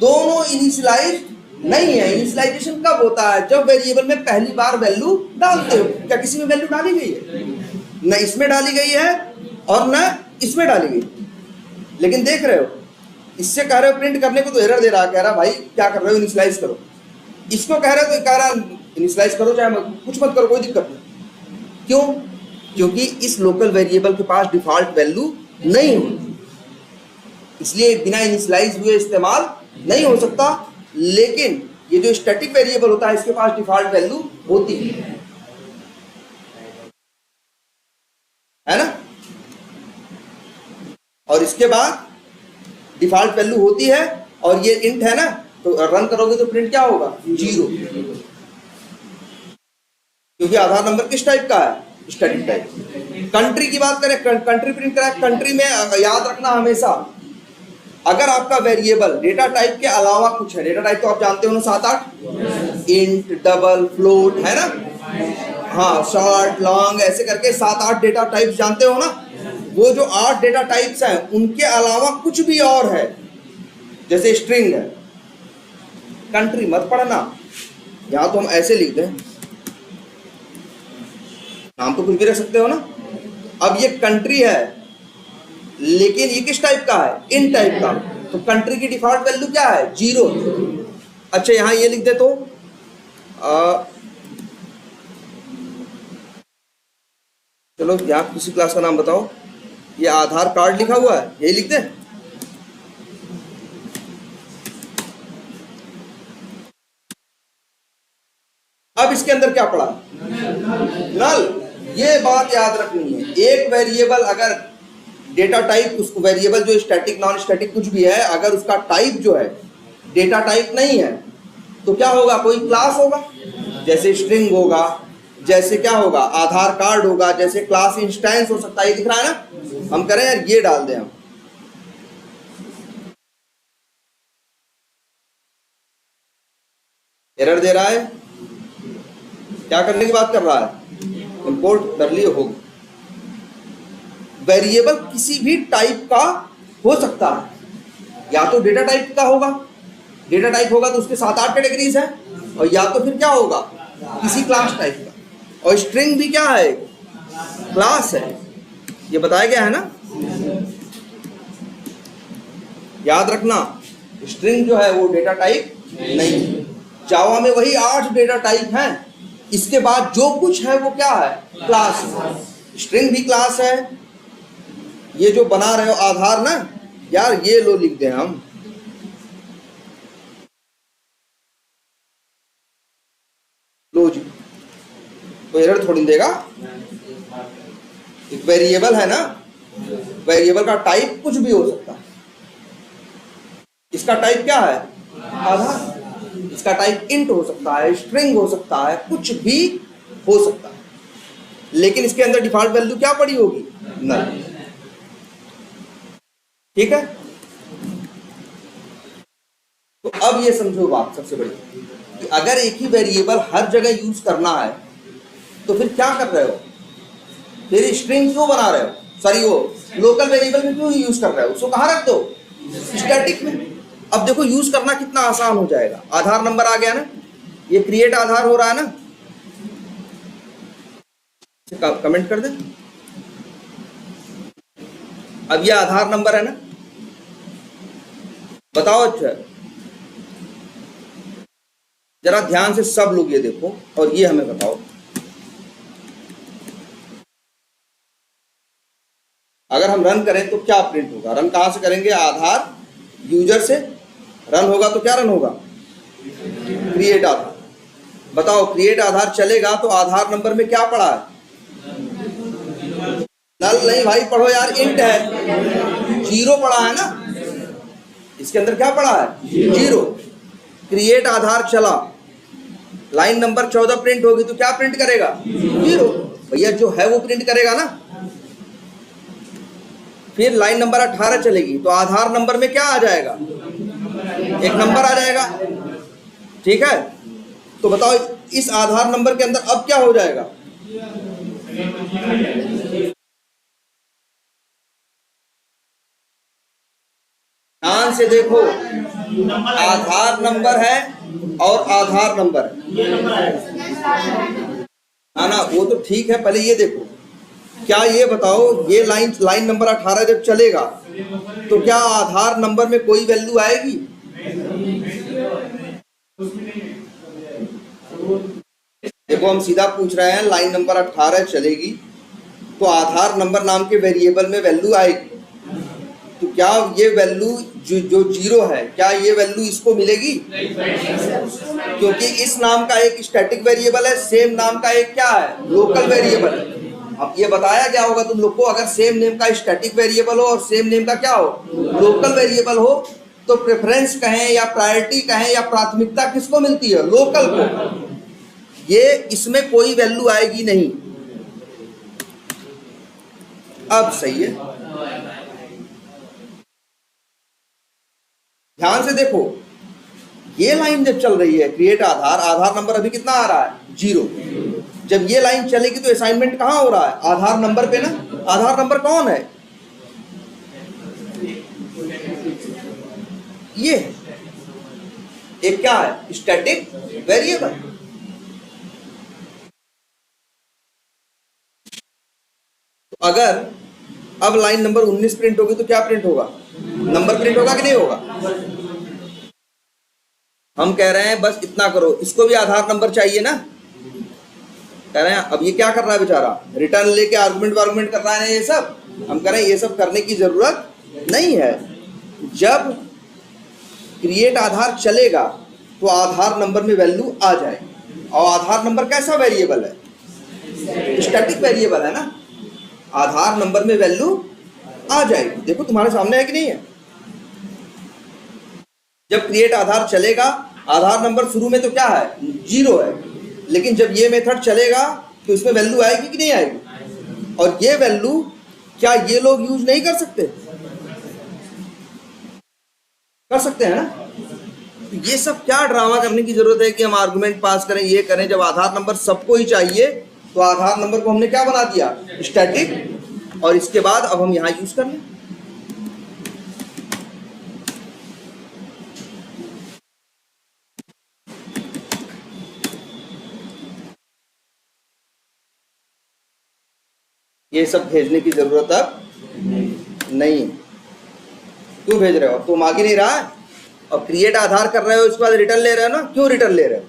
दोनों इनिशियलाइज नहीं है। इनिशियलाइजेशन कब होता है, जब वेरिएबल में पहली बार वैल्यू डालते हो। क्या किसी में वैल्यू डाली गई है, न इसमें डाली गई है और न इसमें डाली गई, लेकिन देख रहे हो इससे कह रहे हो प्रिंट करने को तो एरर दे रहा, कह रहा भाई क्या कर रहे हो, इनिशियलाइज करो। इसको कह रहे हो तो कह रहा इनिशियलाइज करो, चाहे कुछ मत करो, कोई दिक्कत नहीं। क्यों, क्योंकि इस लोकल वेरिएबल के पास डिफॉल्ट वैल्यू नहीं होती, इसलिए बिना इनिशियलाइज हुए इस्तेमाल नहीं हो सकता। लेकिन ये जो स्टैटिक वेरिएबल होता है, इसके पास डिफॉल्ट वैल्यू होती है। और इसके बाद डिफॉल्ट वैल्यू होती है और ये इंट है ना, तो रन करोगे तो प्रिंट क्या होगा? 0, क्योंकि आधार नंबर किस टाइप का है? Static type. कंट्री की बात करें, कंट्री प्रिंट करा, कंट्री में याद रखना हमेशा, अगर आपका वेरिएबल डेटा टाइप के अलावा कुछ है, डेटा टाइप तो आप जानते हो ना 7-8, इंट, डबल, फ्लोट, है ना, हाँ, शॉर्ट, लॉन्ग, ऐसे करके 7-8 डेटा टाइप्स जानते हो ना, वो जो 8 डेटा टाइप्स हैं उनके अलावा कुछ भी और है, जैसे स्ट्रिंग है, कंट्री मत पढ़ना, यहां तो हम ऐसे लिख दें, नाम तो कुछ भी रख सकते हो ना। अब ये कंट्री है लेकिन ये किस टाइप का है? इन टाइप का, तो कंट्री की डिफॉल्ट वैल्यू क्या है? 0। अच्छा यहां ये लिख दे तो चलो यहां किसी क्लास का नाम बताओ, ये आधार कार्ड लिखा हुआ है, यही लिख दे। अब इसके अंदर क्या पड़ा? नल। ये बात याद रखनी है, एक वेरिएबल अगर डेटा टाइप, उसको वेरिएबल जो स्टैटिक नॉन स्टैटिक कुछ भी है, अगर उसका टाइप जो है डेटा टाइप नहीं है तो क्या होगा? कोई क्लास होगा, जैसे स्ट्रिंग होगा, जैसे क्या होगा? आधार कार्ड होगा, जैसे क्लास इंस्टेंस हो सकता है, ये दिख रहा है ना। हम करें यार ये डाल दें, हम एरर दे रहा है, क्या करने की बात कर रहा है? इंपोर्ट कर लिए होगा। वेरिएबल किसी भी टाइप का हो सकता है, या तो डेटा टाइप का होगा, डेटा टाइप होगा तो उसके 7-8 कैटेगरीज है, और या तो फिर क्या होगा? किसी क्लास टाइप का। और स्ट्रिंग भी क्या है? क्लास है, ये बताया गया है ना। याद रखना, स्ट्रिंग जो है वो डेटा टाइप नहीं है। जावा में वही 8 डेटा टाइप हैं, इसके बाद जो कुछ है वो क्या है? क्लास है। स्ट्रिंग भी क्लास है। ये जो बना रहे हो आधार ना यार, ये लो लिख दें हम, लो जी, तो एरर थोड़ी देगा। एक वेरिएबल है ना, वेरिएबल का टाइप कुछ भी हो सकता है। इसका टाइप क्या है? आधार। इसका टाइप इंट हो सकता है, स्ट्रिंग हो सकता है, कुछ भी हो सकता है, लेकिन इसके अंदर डिफॉल्ट वैल्यू क्या पड़ी होगी? नल। ठीक है, तो अब ये समझो बात सबसे बड़ी, कि अगर एक ही वेरिएबल हर जगह यूज करना है तो फिर क्या कर रहे हो? फिर स्ट्रिंग क्यों बना रहे हो? सॉरी, वो लोकल वेरिएबल में क्यों यूज कर रहे हो? उसको कहाँ रख दो? स्टैटिक में। अब देखो यूज करना कितना आसान हो जाएगा। आधार नंबर आ गया ना, ये क्रिएट आधार हो रहा है ना, कमेंट कर दे। अब ये आधार नंबर है ना, बताओ। अच्छा जरा ध्यान से सब लोग ये देखो और ये हमें बताओ, अगर हम रन करें तो क्या प्रिंट होगा? रन कहां से करेंगे? आधार यूजर से रन होगा तो क्या रन होगा? क्रिएट आधार। बताओ, क्रिएट आधार चलेगा तो आधार नंबर में क्या पड़ा है? नल नहीं भाई, पढ़ो यार, इंट है, 0 पड़ा है ना, इसके अंदर क्या पड़ा है? 0। क्रिएट आधार चला, लाइन नंबर 14 प्रिंट होगी तो क्या प्रिंट करेगा? 0। भैया जो है वो प्रिंट करेगा ना। फिर लाइन नंबर 18 चलेगी तो आधार नंबर में क्या आ जाएगा? एक नंबर आ जाएगा। ठीक है, तो बताओ इस आधार नंबर के अंदर अब क्या हो जाएगा? ध्यान से देखो, आधार नंबर है और आधार नंबर है ना, वो तो ठीक है। पहले ये देखो, क्या ये बताओ, ये लाइन नंबर 18 जब चलेगा तो क्या आधार नंबर में कोई वैल्यू आएगी? देखो हम सीधा पूछ रहे हैं, लाइन नंबर 18 चलेगी तो आधार नंबर नाम के वेरिएबल में वैल्यू आएगी, तो क्या ये वैल्यू जो 0 है, क्या ये वैल्यू इसको मिलेगी? क्योंकि इस नाम का एक स्टैटिक वेरिएबल है, सेम नाम का एक क्या है? लोकल वेरिएबल है। अब ये बताया क्या होगा तुम लोग को, अगर सेम नेम का स्टैटिक वेरिएबल हो और सेम नेम का क्या हो, लोकल वेरिएबल हो, तो प्रेफरेंस कहें या प्रायोरिटी कहें या प्राथमिकता किसको मिलती है, लोकल को। ये इसमें कोई वैल्यू आएगी नहीं। अब सही है, ध्यान से देखो, ये लाइन जब चल रही है क्रिएट आधार, आधार नंबर अभी कितना आ रहा है, 0। जब ये लाइन चलेगी तो असाइनमेंट कहां हो रहा है, आधार नंबर पे ना। आधार नंबर कौन है, ये एक क्या है, स्टैटिक वेरिएबल। तो अगर अब लाइन नंबर 19 प्रिंट होगी तो क्या प्रिंट होगा, नंबर प्रिंट होगा कि नहीं होगा। हम कह रहे हैं बस इतना करो, इसको भी आधार नंबर चाहिए ना, कह रहे हैं अब ये क्या कर रहा है बेचारा, रिटर्न लेके आर्गुमेंट कर रहा है ये सब। हम कह रहे हैं ये सब करने की जरूरत नहीं है। जब क्रिएट आधार चलेगा तो आधार नंबर में वैल्यू आ जाएगी। और आधार नंबर कैसा वेरिएबल है, स्टैटिक वेरिएबल है ना, आधार नंबर में वैल्यू आ जाएगी। देखो तुम्हारे सामने है कि नहीं है। जब क्रिएट आधार चलेगा, आधार नंबर शुरू में तो क्या है, 0 है, लेकिन जब ये मेथड चलेगा तो इसमें वैल्यू आएगी कि नहीं आएगी। और ये वैल्यू क्या ये लोग यूज नहीं कर सकते, कर सकते हैं ना। तो ये सब क्या ड्रामा करने की जरूरत है कि हम आर्गुमेंट पास करें, ये करें, जब आधार नंबर सबको ही चाहिए। तो आधार नंबर को हमने क्या बना दिया, स्टैटिक, और इसके बाद अब हम यहां यूज कर लें। ये सब भेजने की जरूरत अब नहीं है। क्यों भेज रहे हो, अब तुम आगे नहीं रहा है, अब क्रिएट आधार कर रहे हो, उसके बाद रिटर्न ले रहे हो ना। क्यों रिटर्न ले रहे हो,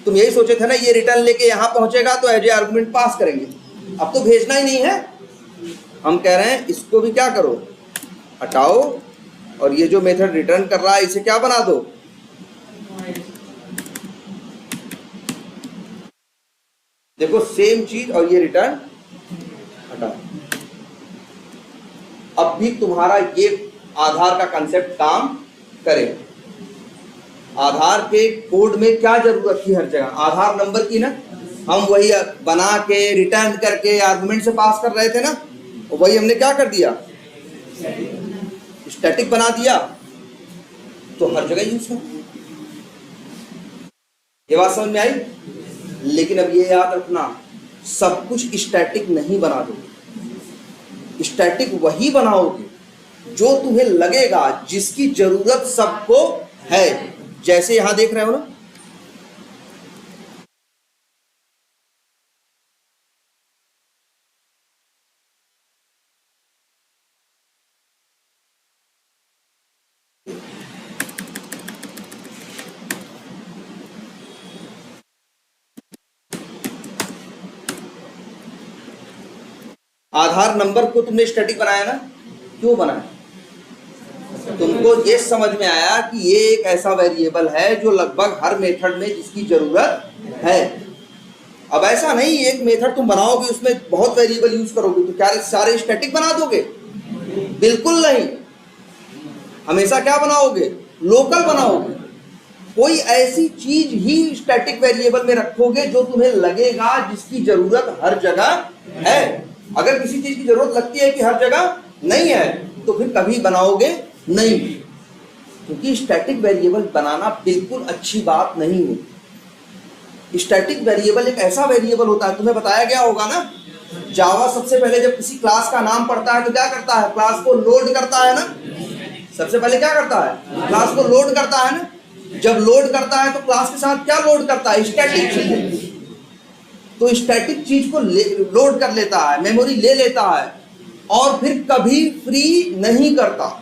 तुम यही सोचे थे ना ये रिटर्न लेके यहां पहुंचेगा तो एज ए आर्गुमेंट पास करेंगे। अब तो भेजना ही नहीं है। हम कह रहे हैं इसको भी क्या करो, हटाओ, और ये जो मेथड रिटर्न कर रहा है इसे क्या बना दो, देखो सेम चीज, और ये रिटर्न हटाओ। अब भी तुम्हारा ये आधार का कंसेप्ट काम करेगा। आधार के कोड में क्या जरूरत थी हर जगह, आधार नंबर की ना। हम वही बना के रिटर्न करके आर्गुमेंट से पास कर रहे थे ना, वही हमने क्या कर दिया, स्टैटिक बना दिया, तो हर जगह यूज कर। ये बात समझ में आई। लेकिन अब ये याद रखना, सब कुछ स्टैटिक नहीं बना दोगे। स्टैटिक वही बनाओगे जो तुम्हें लगेगा, जिसकी जरूरत सबको है। जैसे यहां देख रहे हो ना, आधार नंबर को तुमने स्टैटिक बनाया ना, क्यों बनाया, तुमको ये समझ में आया कि ये एक ऐसा वेरिएबल है जो लगभग हर मेथड में जिसकी जरूरत है। अब ऐसा नहीं एक मेथड तुम बनाओगे उसमें बहुत वेरिएबल यूज करोगे तो क्या सारे स्टैटिक बना दोगे, बिल्कुल नहीं। हमेशा क्या बनाओगे, लोकल बनाओगे। कोई ऐसी चीज ही स्टैटिक वेरिएबल में रखोगे जो तुम्हें लगेगा जिसकी जरूरत हर जगह है। अगर किसी चीज की जरूरत लगती है कि हर जगह नहीं है तो फिर कभी बनाओगे नहीं, क्योंकि स्टैटिक वेरिएबल बनाना बिल्कुल अच्छी बात नहीं है। स्टैटिक वेरिएबल एक ऐसा वेरिएबल होता है, तुम्हें बताया गया होगा ना, जावा सबसे पहले जब किसी क्लास का नाम पढ़ता है तो क्या करता है, क्लास को लोड करता है ना। सबसे पहले क्या करता है, क्लास को लोड करता है ना। जब लोड करता है तो क्लास के साथ क्या लोड करता है, स्टैटिक चीज। तो स्टैटिक चीज को लोड कर लेता है, मेमोरी ले लेता है, और फिर कभी फ्री नहीं करता।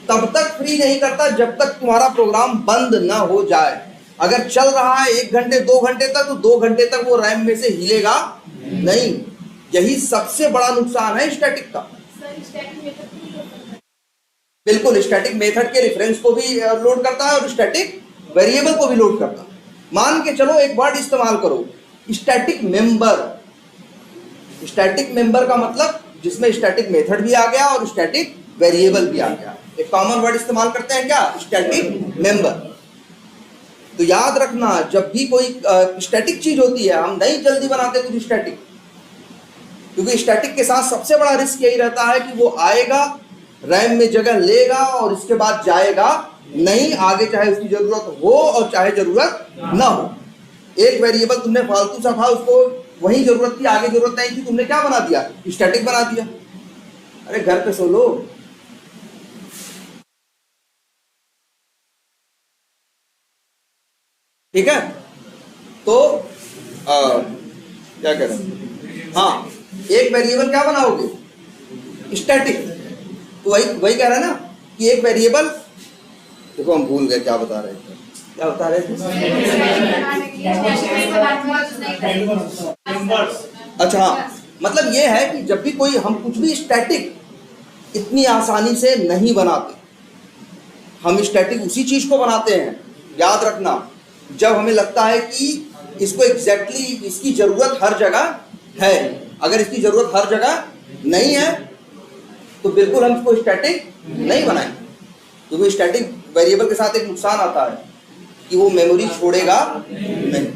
तब तक फ्री नहीं करता जब तक तुम्हारा प्रोग्राम बंद ना हो जाए। अगर चल रहा है 1 घंटे 2 घंटे तक, तो 2 घंटे तक वो रैम में से हिलेगा नहीं। यही सबसे बड़ा नुकसान है स्टैटिक का। बिल्कुल, स्टैटिक मेथड के रेफरेंस को भी लोड करता है और स्टैटिक वेरिएबल को भी लोड करता है। मान के चलो एक वर्ड इस्तेमाल करो, स्टैटिक मेंबर। स्टैटिक मेंबर का मतलब जिसमें स्टैटिक मेथड भी आ गया और स्टैटिक वेरिएबल भी आ गया। एक कॉमन वर्ड इस्तेमाल करते हैं क्या, स्टैटिक मेंबर। तो याद रखना जब भी कोई स्टैटिक चीज होती है हम नहीं जल्दी बनाते कुछ स्टैटिक, क्योंकि स्टैटिक के साथ सबसे बड़ा रिस्क यही रहता है कि वो आएगा, रैम में जगह लेगा और इसके बाद जाएगा नहीं आगे, चाहे उसकी जरूरत हो और चाहे जरूरत ना हो। एक वेरिएबल तुमने फालतू सा था, उसको वही जरूरत थी, आगे जरूरत नहीं थी, तुमने क्या बना दिया, स्टैटिक बना दिया। अरे घर पे सो लो। ठीक है, तो क्या कह रहे हैं, हाँ एक वेरिएबल क्या बनाओगे, स्टैटिक। तो वही कह रहा है ना कि एक वेरिएबल, देखो हम भूल गए क्या बता रहे थे, क्या बता रहे थे। अच्छा हाँ, मतलब ये है कि जब भी कोई हम कुछ भी स्टैटिक इतनी आसानी से नहीं बनाते, हम स्टैटिक उसी चीज को बनाते हैं, याद रखना, जब हमें लगता है कि इसको एग्जैक्टली इसकी जरूरत हर जगह है। अगर इसकी जरूरत हर जगह नहीं है तो बिल्कुल हम इसको स्टैटिक नहीं बनाएंगे, क्योंकि स्टैटिक वेरिएबल के साथ एक नुकसान आता है कि वो मेमोरी छोड़ेगा नहीं,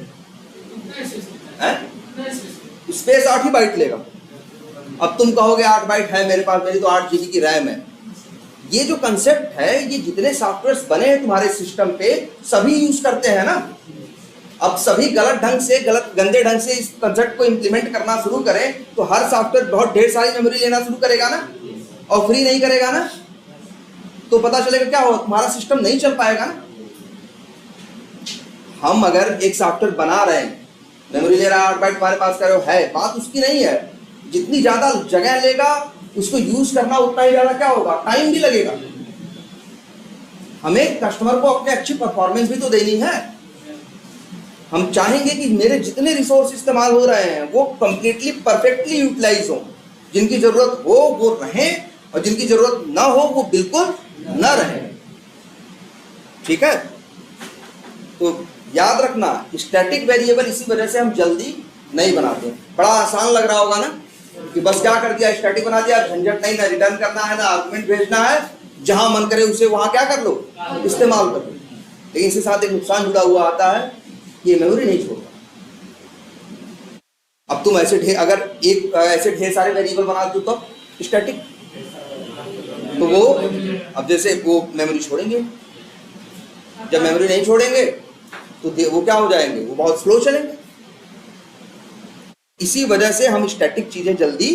स्पेस 8 ही बाइट लेगा। अब तुम कहोगे 8 बाइट है मेरे पास, मेरी तो 8 GB की रैम है। ये जो कंसेप्ट है, ये जितने सॉफ्टवेयर्स बने हैं तुम्हारे सिस्टम पे सभी यूज करते हैं ना। अब सभी गलत ढंग से, गंदे ढंग से इस कंसेप्ट को इंप्लीमेंट करना शुरू करें तो हर सॉफ्टवेयर बहुत ढेर सारी मेमोरी लेना शुरू करेगा ना, और फ्री नहीं करेगा ना, तो पता चलेगा क्या हो, तुम्हारा सिस्टम नहीं चल पाएगा ना। हम अगर एक सॉफ्टवेयर बना रहे हैं, मेमोरी ले रहा है 8 बाइट तुम्हारे पास कर रहे हो, है बात उसकी नहीं है, जितनी ज्यादा जगह लेगा उसको यूज करना उतना ही ज्यादा क्या होगा, टाइम भी लगेगा। हमें कस्टमर को अपने अच्छी परफॉर्मेंस भी तो देनी है। हम चाहेंगे कि मेरे जितने रिसोर्स इस्तेमाल हो रहे हैं वो कंप्लीटली परफेक्टली यूटिलाइज हो, जिनकी जरूरत हो वो रहें और जिनकी जरूरत ना हो वो बिल्कुल ना रहे। ठीक है, तो याद रखना स्टैटिक वेरिएबल इसी वजह से हम जल्दी नहीं बनाते। बड़ा आसान लग रहा होगा ना कि बस क्या कर दिया, स्टैटिक बना दिया, झंझट नहीं, ना रिटर्न करना है ना आर्गुमेंट भेजना है, जहां मन करे उसे वहां क्या कर लो, इस्तेमाल कर लो। लेकिन इसके साथ एक नुकसान जुड़ा हुआ आता है, ये मेमोरी नहीं छोड़ता। अब तुम ऐसे ढेर, अगर एक ऐसे ढेर सारे वेरिएबल बना दो तो स्टैटिक, तो वो अब जैसे वो मेमोरी छोड़ेंगे, जब मेमोरी नहीं छोड़ेंगे तो वो क्या हो जाएंगे, वो बहुत स्लो चलेंगे। इसी वजह से हम स्टैटिक चीजें जल्दी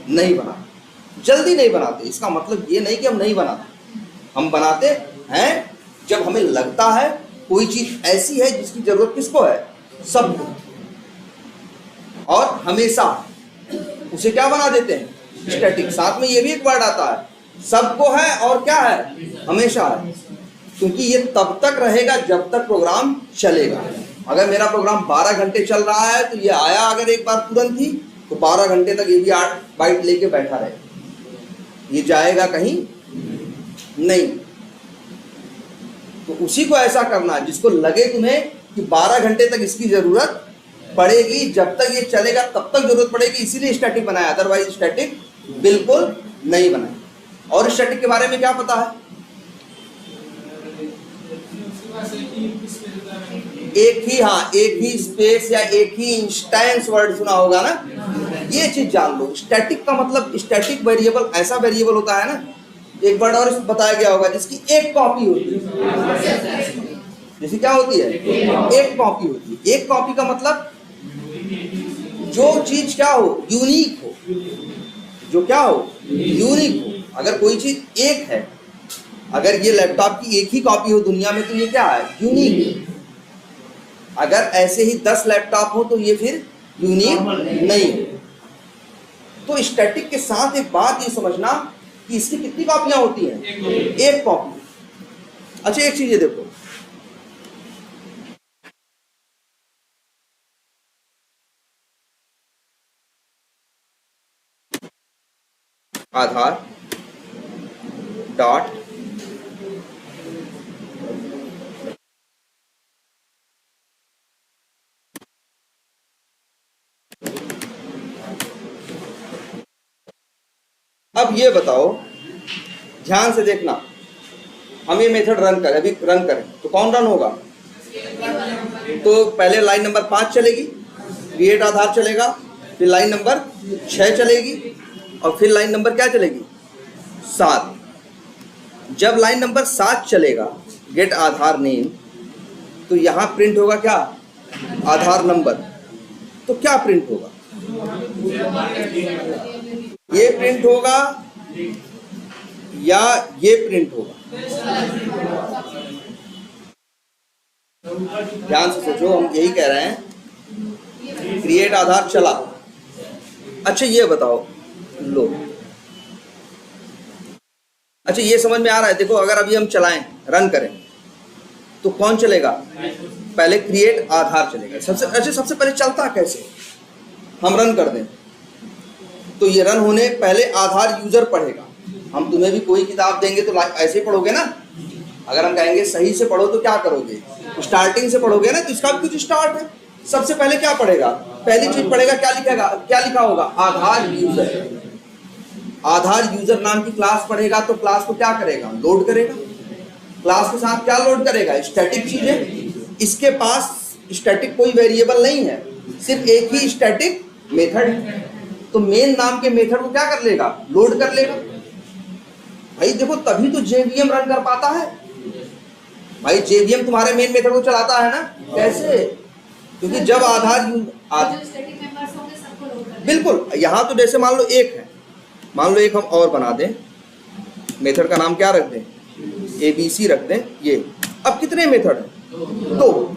नहीं बनाते। इसका मतलब ये नहीं कि हम नहीं बनाते, हम बनाते हैं जब हमें लगता है कोई चीज ऐसी है जिसकी जरूरत किसको है, सबको, और हमेशा उसे क्या बना देते हैं, स्टैटिक। साथ में ये भी एक वर्ड आता है, सबको है और क्या है, हमेशा है, क्योंकि ये तब तक रहेगा जब तक प्रोग्राम चलेगा। अगर मेरा प्रोग्राम 12 घंटे चल रहा है तो ये आया अगर एक बार तुरंत ही, तो 12 घंटे तक ये भी 8 बाइट लेके बैठा रहेगा, ये जाएगा कहीं नहीं। तो उसी को ऐसा करना जिसको लगे तुम्हें कि 12 घंटे तक इसकी जरूरत पड़ेगी, जब तक ये चलेगा तब तक जरूरत पड़ेगी, इसीलिए स्टैटिक बनाया, अदरवाइज स्टैटिक बिल्कुल नहीं बनाया। और स्टैटिक के बारे में क्या पता है, एक ही स्पेस या एक ही इंस्टेंस वर्ड सुना होगा ना, ये चीज जान लो। स्टैटिक का मतलब, स्टैटिक वेरिएबल ऐसा वेरिएबल होता है ना, एक वर्ड और बताया गया होगा, जिसकी एक कॉपी होती है। जैसे क्या होती है, एक कॉपी होती है। एक कॉपी का मतलब जो चीज क्या हो, यूनिक हो, जो क्या हो, यूनिक हो। अगर कोई चीज एक है, अगर ये लैपटॉप की एक ही कॉपी हो दुनिया में तो ये क्या है, यूनिक। अगर ऐसे ही 10 लैपटॉप हो तो ये फिर यूनिक नहीं। तो स्टैटिक के साथ एक बात ये समझना कि इसकी कितनी कॉपियां होती हैं, एक कॉपी। अच्छा एक चीज ये देखो, आधार डॉट अब ये बताओ, ध्यान से देखना, हम ये मेथड रन करें, अभी रन करें तो कौन रन होगा? तो पहले लाइन नंबर 5 चलेगी, क्रिएट आधार चलेगा, फिर लाइन नंबर 6 चलेगी, और फिर लाइन नंबर क्या चलेगी? 7। जब लाइन नंबर 7 चलेगा, गेट आधार नेम, तो यहाँ प्रिंट होगा क्या? आधार नंबर। तो क्या प्रिंट होगा? ये प्रिंट होगा या ये प्रिंट होगा? ध्यान से सोचो, हम यही कह रहे हैं, क्रिएट आधार चला। अच्छा ये बताओ, लो, अच्छा ये समझ में आ रहा है? देखो अगर अभी हम चलाएं, रन करें, तो कौन चलेगा? पहले क्रिएट आधार चलेगा। सबसे पहले चलता कैसे? हम रन कर दें तो ये रन होने पहले आधार यूजर पढ़ेगा। हम तुम्हें भी कोई किताब देंगे तो ऐसे ही पढ़ोगे ना। अगर हम कहेंगे सही से पढ़ो तो क्या करोगे? स्टार्टिंग से पढ़ोगे ना, तो इसका भी कुछ स्टार्ट है। सबसे पहले क्या पढ़ेगा? पहली चीज पढ़ेगा, क्या लिखेगा? क्या लिखा होगा? आधार यूजर। आधार यूजर नाम की क्लास पढ़ेगा, तो क्लास को क्या करेगा? लोड करेगा। क्लास के साथ क्या लोड करेगा? स्टैटिक चीजें। इसके पास स्टैटिक कोई वेरिएबल नहीं है, सिर्फ एक ही स्टैटिक मेथड है। तो मेन नाम के मेथड को क्या कर लेगा? लोड कर लेगा। भाई देखो, तभी तो जेवीएम रन कर पाता है। भाई जेवीएम तुम्हारे मेन मेथड को चलाता है ना। कैसे? क्योंकि जब आधार बिल्कुल, यहाँ तो जैसे मान लो एक है, मान लो एक हम और बना दें, मेथड का नाम क्या रख दें? ABC रख दें। ये अब कितने मेथड हैं? तो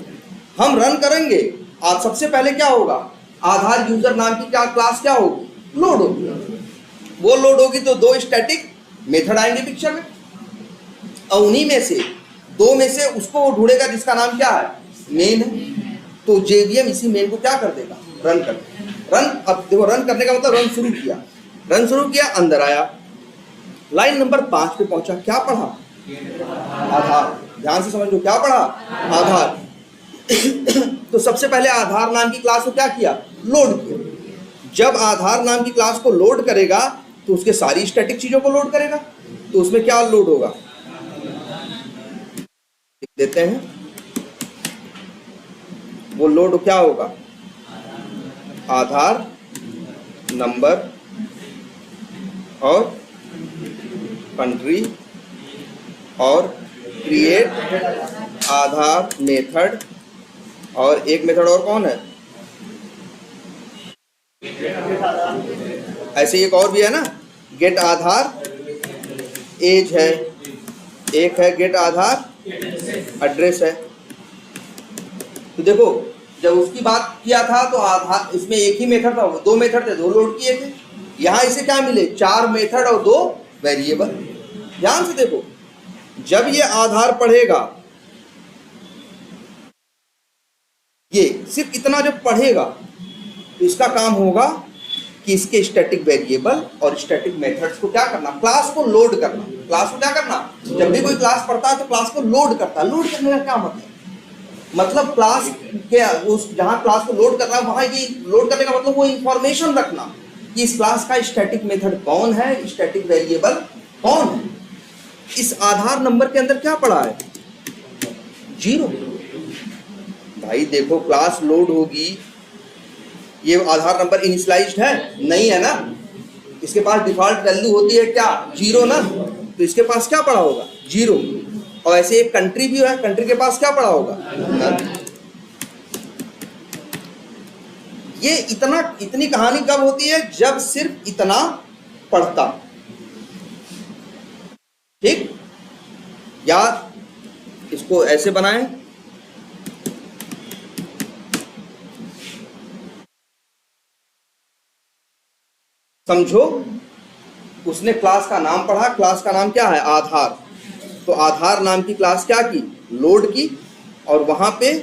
हम रन करेंगे, आज सबसे पहले क्या होगा? आधार यूजर नाम की क्या क्लास क्या होगी? लोड होगी। वो लोड होगी तो 2 स्टैटिक मेथड आएंगे पिक्चर में, और उन्हीं में से 2 में से उसको वो ढूंढेगा जिसका नाम क्या है? मेन है। तो जेवीएम इसी मेन को क्या कर देगा? रन कर देगा। रन, अब देखो रन करने का मतलब रन शुरू किया। रन शुरू किया, अंदर आया, लाइन नंबर 5 पे पहुंचा, क्या पढ़ा? आधार। ध्यान से समझ लो, क्या पढ़ा? आधार। तो सबसे पहले आधार नाम की क्लास को क्या किया? लोड किया। जब आधार नाम की क्लास को लोड करेगा तो उसके सारी स्टैटिक चीजों को लोड करेगा। तो उसमें क्या लोड होगा? लिख देते हैं, वो लोड क्या होगा? आधार नंबर और कंट्री और क्रिएट आधार मेथड, और एक मेथड और कौन है? ऐसे एक और भी है ना, गेट आधार एज है, एक है गेट आधार एड्रेस है। तो देखो, जब उसकी बात किया था तो आधार, इसमें एक ही मेथड था, 2 मेथड थे, 2 लोड किए थे। यहाँ इसे क्या मिले? 4 मेथड और 2 वेरिएबल। ध्यान से देखो, जब ये आधार पढ़ेगा, ये सिर्फ इतना जब पढ़ेगा तो इसका काम होगा कि इसके स्टैटिक वेरिएबल और स्टैटिक मेथड्स को क्या करना? क्लास को लोड करना। क्लास को क्या करना? जब भी कोई क्लास पढ़ता है तो क्लास को लोड करता है। लोड करने का क्या मतलब? मतलब क्लास के उस जहां क्लास को लोड कर रहा है वहां ये लोड करने का मतलब वो इंफॉर्मेशन रखना कि इस क्लास का स्टैटिक मेथड कौन है, स्टैटिक वेरिएबल कौन है। इस आधार नंबर के अंदर क्या पड़ा है? 0। भाई देखो, क्लास लोड होगी, ये आधार नंबर इनिशियलाइज्ड है नहीं है ना, इसके पास डिफॉल्ट वैल्यू होती है क्या? 0 ना। तो इसके पास क्या पड़ा होगा? 0। और ऐसे एक कंट्री भी है, कंट्री के पास क्या पड़ा होगा? नल। ये इतनी कहानी कब होती है? जब सिर्फ इतना पढ़ता। ठीक, या इसको ऐसे बनाएं, समझो, उसने क्लास का नाम पढ़ा, क्लास का नाम क्या है? आधार। तो आधार नाम की क्लास क्या की? लोड की, और वहां पे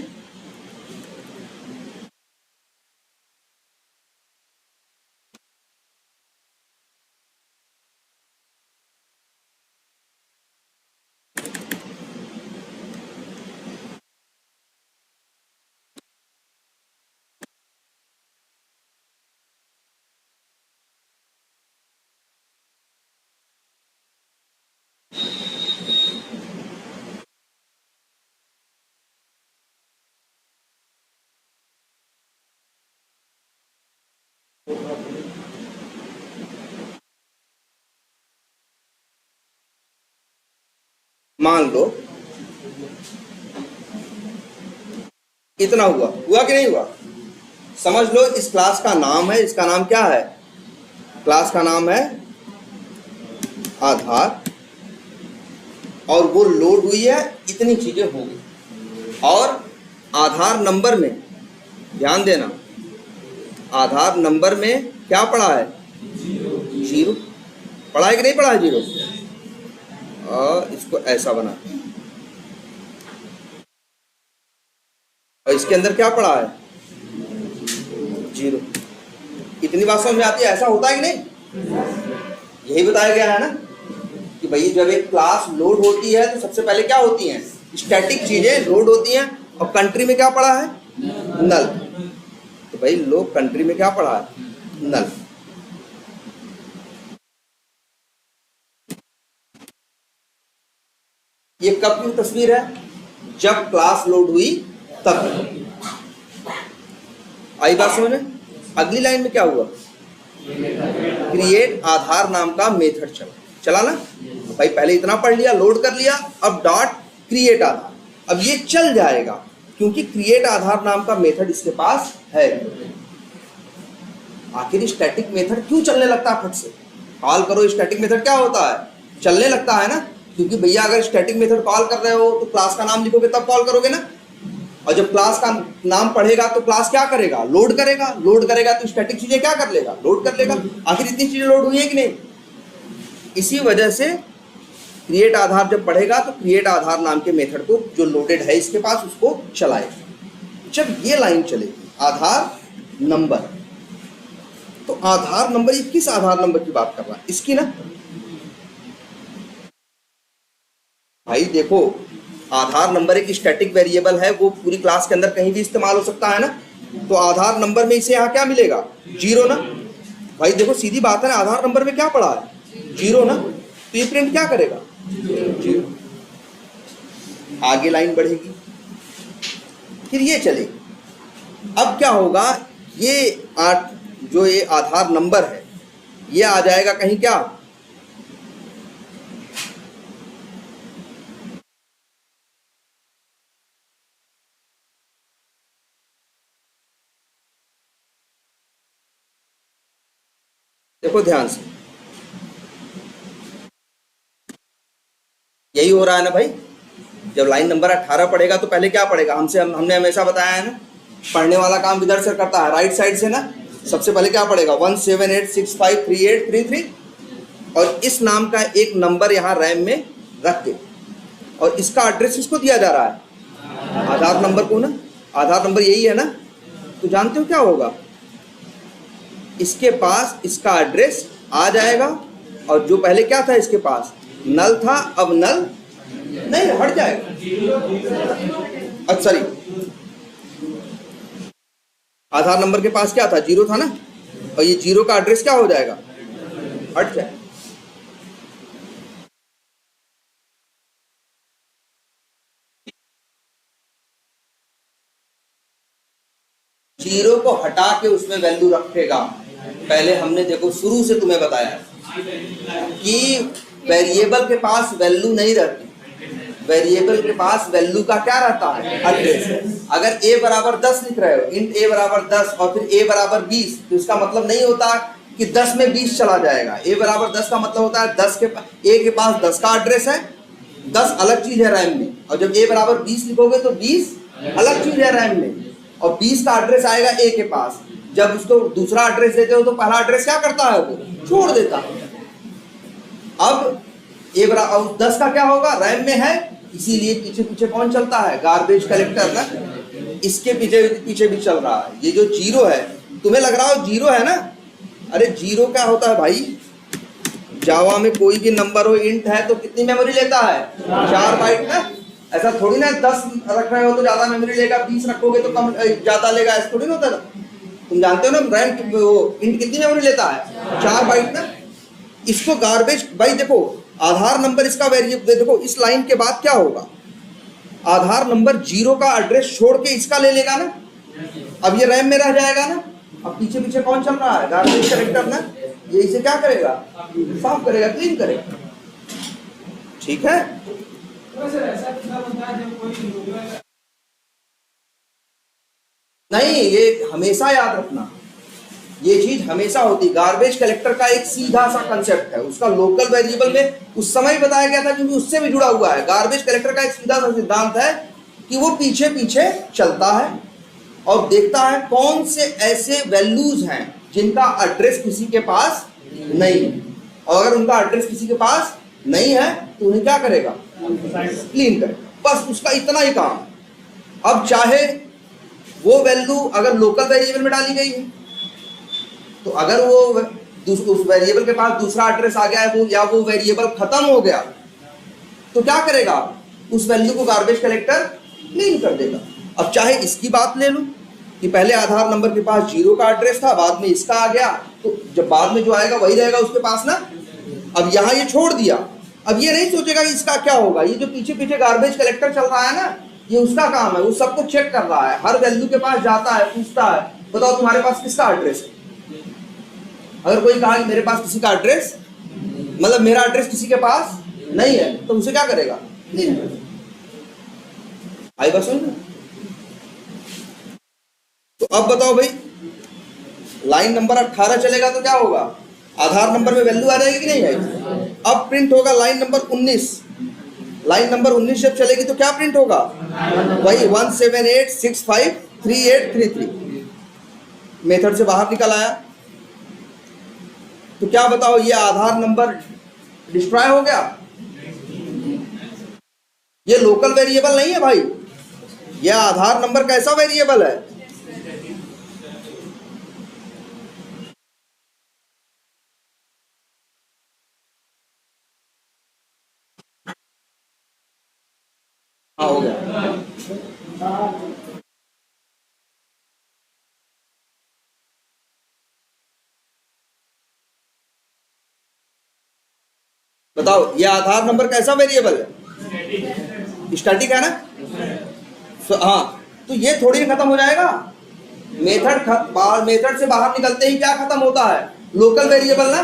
मान लो इतना हुआ, हुआ कि नहीं हुआ? समझ लो इस क्लास का नाम है, इसका नाम क्या है? क्लास का नाम है आधार, और वो लोड हुई है, इतनी चीजें हो गई। और आधार नंबर में ध्यान देना, आधार नंबर में क्या पड़ा है? जीरो पड़ा है कि नहीं पड़ा है? जीरो। और इसको ऐसा बना, और इसके अंदर क्या पड़ा है? जीरो। इतनी बात समझ में आती है? ऐसा होता है कि नहीं? यही बताया गया है ना कि भाई जब एक क्लास लोड होती है तो सबसे पहले क्या होती हैं? स्टैटिक चीजें लोड होती हैं। और कंट्री में क्या पड़ा है? नल। तो भाई लोग कंट्री में क्या पड़ा है? नल। ये कब की तस्वीर है? जब क्लास लोड हुई तब। आई बात समझ में? अगली लाइन में क्या हुआ? क्रिएट आधार नाम का मेथड चला ना। भाई पहले इतना पढ़ लिया, लोड कर लिया, अब डॉट क्रिएट आधार। अब ये चल जाएगा क्योंकि क्रिएट आधार नाम का मेथड इसके पास है। आखिर स्टैटिक मेथड क्यों चलने लगता है? फट से कॉल करो, स्टैटिक मेथड क्या होता है? चलने लगता है ना, क्योंकि भैया अगर स्टैटिक मेथड कॉल कर रहे हो तो क्लास का नाम लिखोगे तब कॉल करोगे ना। और जब क्लास का नाम पढ़ेगा तो क्लास क्या करेगा? लोड करेगा। लोड करेगा तो स्टैटिक चीजें क्या कर लेगा? लोड कर लेगा। आखिर इतनी चीजें लोड हुई है कि नहीं? इसी वजह से क्रिएट आधार जब पढ़ेगा तो क्रिएट आधार नाम के मेथड को जो लोडेड है इसके पास उसको चलाएगा। जब ये लाइन चलेगी आधार नंबर, तो आधार नंबर, ये किस आधार नंबर की बात कर रहा है? इसकी ना। भाई देखो, आधार नंबर एक स्टैटिक वेरिएबल है, वो पूरी क्लास के अंदर कहीं भी इस्तेमाल हो सकता है ना। तो आधार नंबर में इसे यहाँ क्या मिलेगा? जीरो ना। भाई देखो सीधी बात है ना, आधार नंबर में क्या पड़ा है? जीरो ना। तो ये प्रिंट क्या करेगा? जीरो। आगे लाइन बढ़ेगी, फिर ये चलेगी। अब क्या होगा? ये जो ये आधार नंबर है ये आ जाएगा कहीं क्या? देखो ध्यान से, यही हो रहा है ना भाई। जब लाइन नंबर 18 पढ़ेगा तो पहले क्या पढ़ेगा? हमने हमेशा बताया है ना, पढ़ने वाला काम इधर से करता है, राइट साइड से ना। सबसे पहले क्या पढ़ेगा? 178653833, और इस नाम का एक नंबर यहाँ रैम में रख के, और इसका एड्रेस इसको दिया जा रहा है, आधार नंबर को ना। आधार नंबर यही है ना। तो जानते हो क्या होगा? इसके पास इसका एड्रेस आ जाएगा, और जो पहले क्या था इसके पास? नल था, अब नल नहीं, हट जाएगा। अच्छा सॉरी, आधार नंबर के पास क्या था? जीरो था ना, और ये जीरो का एड्रेस क्या हो जाएगा? हट जाए। जीरो को हटा के उसमें वैल्यू रखेगा। पहले हमने देखो शुरू से तुम्हें बताया कि वेरिएबल के पास वैल्यू नहीं रहती, वेरिएबल के पास वैल्यू का क्या रहता है? एड्रेस। अगर a बराबर 10 लिख रहे हो, इंट a बराबर 10 और फिर a बराबर 20, तो इसका मतलब नहीं होता कि 10 में 20 चला जाएगा। a बराबर 10 का मतलब होता है 10 के a के पास 10 का एड्रेस है, 10 अलग चीज है रैम में, और जब a बराबर 20 लिखोगे तो 20 अलग चीज है रैम में, और 20 का एड्रेस आएगा a के पास। जब उसको दूसरा एड्रेस देते हो तो पहला एड्रेस क्या करता है? वो छोड़ देता है। अब a बराबर 10 का क्या होगा? रैम में है, इसीलिए पीछे पीछे कौन चलता है? गार्बेज कलेक्टर ना। इसके पीछे पीछे भी चल रहा है। ये जो जीरो है, तुम्हें लग रहा हो जीरो है ना, अरे जीरो क्या होता है भाई? जावा में कोई भी नंबर हो, इंट है तो कितनी मेमोरी लेता है? 4 बाइट ना। ऐसा थोड़ी ना 10 रख रहे हो तो ज्यादा मेमोरी लेगा, 20 रखोगे तो कम ज्यादा लेगा, ऐसा थोड़ी ना होता है। तुम जानते हो ना रैम इंट कितनी मेमोरी लेता है? 4 बाइट ना। इसको गार्बेज, भाई देखो आधार नंबर इसका वेरिएबल, देखो इस लाइन के बाद क्या होगा? आधार नंबर जीरो का एड्रेस छोड़ के इसका ले लेगा ना। अब ये रैम में रह जाएगा ना। अब पीछे पीछे कौन चल रहा है? गार्बेज कलेक्टर ना। ये इसे क्या करेगा? साफ करेगा, क्लीन करेगा। ठीक है, तो सर ऐसा कितना बनता है जब कोई नहीं, ये हमेशा याद रखना, ये चीज हमेशा होती। गार्बेज कलेक्टर का एक सीधा सा कंसेप्ट है, उसका लोकल वेरिएबल में उस समय बताया गया था क्योंकि उससे भी जुड़ा हुआ है। गार्बेज कलेक्टर का एक सीधा सा सिद्धांत है कि वो पीछे पीछे चलता है और देखता है कौन से ऐसे वैल्यूज हैं जिनका एड्रेस किसी के पास नहीं है, और अगर उनका एड्रेस किसी के पास नहीं है तो उन्हें क्या करेगा, क्लीन करेगा। बस उसका इतना ही काम। अब चाहे वो वैल्यू अगर लोकल वेरिएबल में डाली गई है तो अगर वो उस वेरिएबल के पास दूसरा एड्रेस आ गया है वो, या वो वेरिएबल खत्म हो गया, तो क्या करेगा, उस वैल्यू को गार्बेज कलेक्टर क्लीन कर देगा। अब चाहे इसकी बात ले लो कि पहले आधार नंबर के पास 0 का एड्रेस था, बाद में इसका आ गया, तो जब बाद में जो आएगा वही रहेगा उसके पास ना। अब यहाँ ये छोड़ दिया, अब ये नहीं सोचेगा कि इसका क्या होगा। ये जो पीछे पीछे गार्बेज कलेक्टर चल रहा है ना, ये उसका काम है, वो सबको चेक कर रहा है, हर वैल्यू के पास जाता है, पूछता है बताओ तुम्हारे पास किसका एड्रेस है। अगर कोई कहा कि मेरे पास किसी का एड्रेस, मतलब मेरा एड्रेस किसी के पास नहीं है, तो उसे क्या करेगा, आई बात समझ। तो अब बताओ भाई, लाइन नंबर 18 चलेगा तो क्या होगा, आधार नंबर में वैल्यू आ जाएगी कि नहीं आएगी। अब प्रिंट होगा लाइन नंबर 19। लाइन नंबर 19 जब चलेगी तो क्या प्रिंट होगा, वही 178653833 मेथड से बाहर निकल आया। तो क्या बताओ, ये आधार नंबर डिस्ट्रॉय हो गया। ये लोकल वेरिएबल नहीं है भाई, ये आधार नंबर कैसा वेरिएबल है, हाँ हो गया। बताओ, ये आधार नंबर कैसा वेरिएबल है, स्टैटिक है ना। हाँ, तो ये थोड़ी खत्म हो जाएगा। मेथड से बाहर निकलते ही क्या खत्म होता है, लोकल वेरिएबल ना।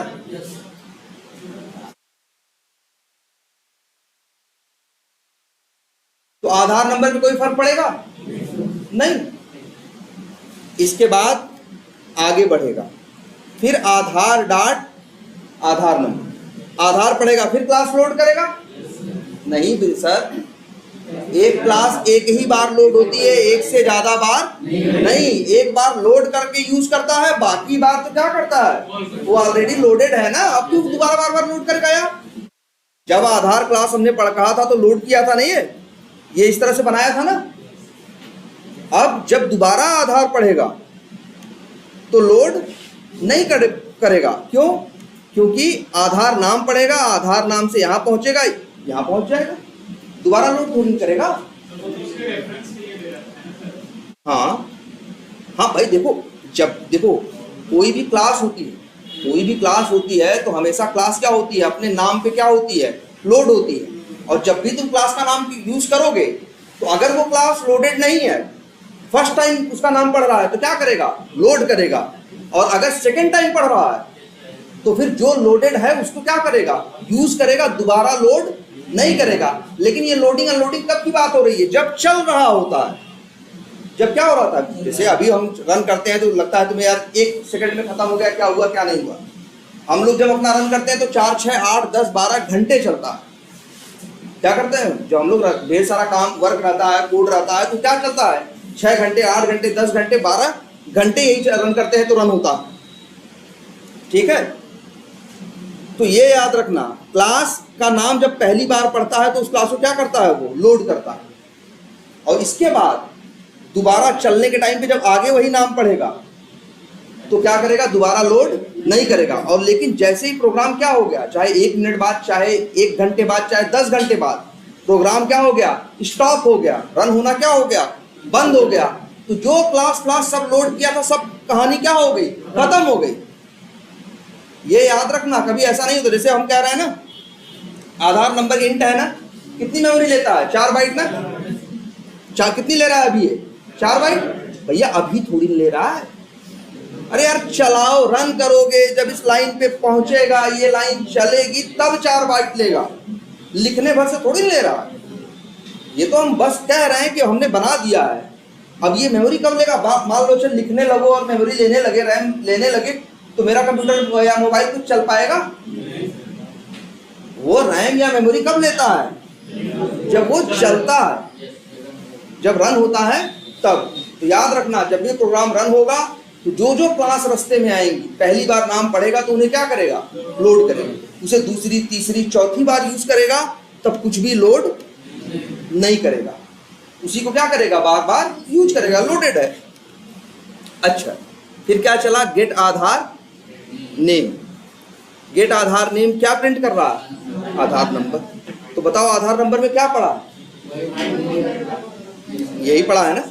तो आधार नंबर में कोई फर्क पड़ेगा नहीं। इसके बाद आगे बढ़ेगा, फिर आधार डॉट आधार नंबर, आधार पढ़ेगा फिर क्लास लोड करेगा। नहीं सर, एक क्लास एक ही बार लोड होती है, एक से ज्यादा बार नहीं। एक बार लोड करके यूज करता है, बाकी बार तो क्या करता है, वो ऑलरेडी लोडेड है ना, अब क्यों दोबारा बार बार लोड करके आया। जब आधार क्लास हमने पढ़ कहा था तो लोड किया था नहीं, ये इस तरह से बनाया था ना। अब जब दोबारा आधार पढ़ेगा तो लोड नहीं करेगा। क्यों, क्योंकि आधार नाम पढ़ेगा, आधार नाम से यहां पहुंचेगा, यहां पहुंच जाएगा, दोबारा लोड नहीं करेगा। हाँ हाँ भाई, जब देखो कोई भी क्लास होती है तो हमेशा क्लास क्या होती है, अपने नाम पे क्या होती है, लोड होती है। और जब भी तुम क्लास का नाम यूज करोगे तो अगर वो क्लास लोडेड नहीं है, फर्स्ट टाइम उसका नाम पढ़ रहा है तो क्या करेगा, लोड करेगा। और अगर सेकेंड टाइम पढ़ रहा है तो फिर जो लोडेड है उसको क्या करेगा, यूज करेगा, दोबारा लोड नहीं करेगा। लेकिन ये लोडिंग अनलोडिंग कब की बात हो रही है, जब चल रहा होता है। जब क्या हो रहा था, जैसे अभी हम रन करते हैं तो लगता है तुम्हें यार 1 सेकंड में खत्म हो गया, क्या हुआ क्या नहीं हुआ। हम लोग जब अपना रन करते हैं तो 4, 6, 8, 10, 12 घंटे चलता है। क्या करते हैं, जो हम लोग ढेर सारा काम वर्क रहता है, कोड रहता है, तो क्या चलता है, 6 घंटे, 8 घंटे, 10 घंटे, 12 घंटे यही रन करते हैं तो रन होता है। ठीक है, तो ये याद रखना, क्लास का नाम जब पहली बार पढ़ता है तो उस क्लास को क्या करता है, वो लोड करता है। और इसके बाद दोबारा चलने के टाइम पे जब आगे वही नाम पढ़ेगा तो क्या करेगा, दोबारा लोड नहीं करेगा। और लेकिन जैसे ही प्रोग्राम क्या हो गया, चाहे 1 मिनट बाद, चाहे 1 घंटे बाद, चाहे 10 घंटे बाद, प्रोग्राम क्या हो गया, स्टॉप हो गया, रन होना क्या हो गया, बंद हो गया। तो जो क्लास सब लोड किया था, सब कहानी क्या हो गई, खत्म हो गई। ये याद रखना, कभी ऐसा नहीं होता। जैसे हम कह रहे हैं ना, आधार नंबर इंट है ना, कितनी मेमोरी लेता है, 4 बाइट ना। कितनी ले रहा है अभी, ये 4 बाइट। भैया अभी थोड़ी ले रहा है, अरे यार चलाओ, रन करोगे, जब इस लाइन पे पहुंचेगा, ये लाइन चलेगी, तब 4 बाइट लेगा, लिखने भर से थोड़ी ले रहा है। ये तो हम बस कह रहे हैं कि हमने बना दिया है। अब ये मेमोरी कब लेगा? मान लो चल लिखने लगो और मेमोरी लेने लगे, रैम लेने लगे, तो मेरा कंप्यूटर या मोबाइल कुछ चल पाएगा? वो रैम या मेमोरी कब लेता है? जब वो चलता है, जब रन होता है तब। तो याद रखना, जब भी प्रोग्राम रन होगा तो जो जो क्लास रास्ते में आएंगी, पहली बार नाम पढ़ेगा तो उन्हें क्या करेगा? लोड करेगा। उसे दूसरी, तीसरी, चौथी बार यूज करेगा तब कुछ भी लोड नहीं करेगा, उसी को क्या करेगा? बार बार यूज करेगा, लोडेड है। अच्छा, फिर क्या चला? गेट आधार नेम। गेट आधार नेम क्या प्रिंट कर रहा है? आधार नंबर। तो बताओ आधार नंबर में क्या पढ़ा? यही पढ़ा है ना?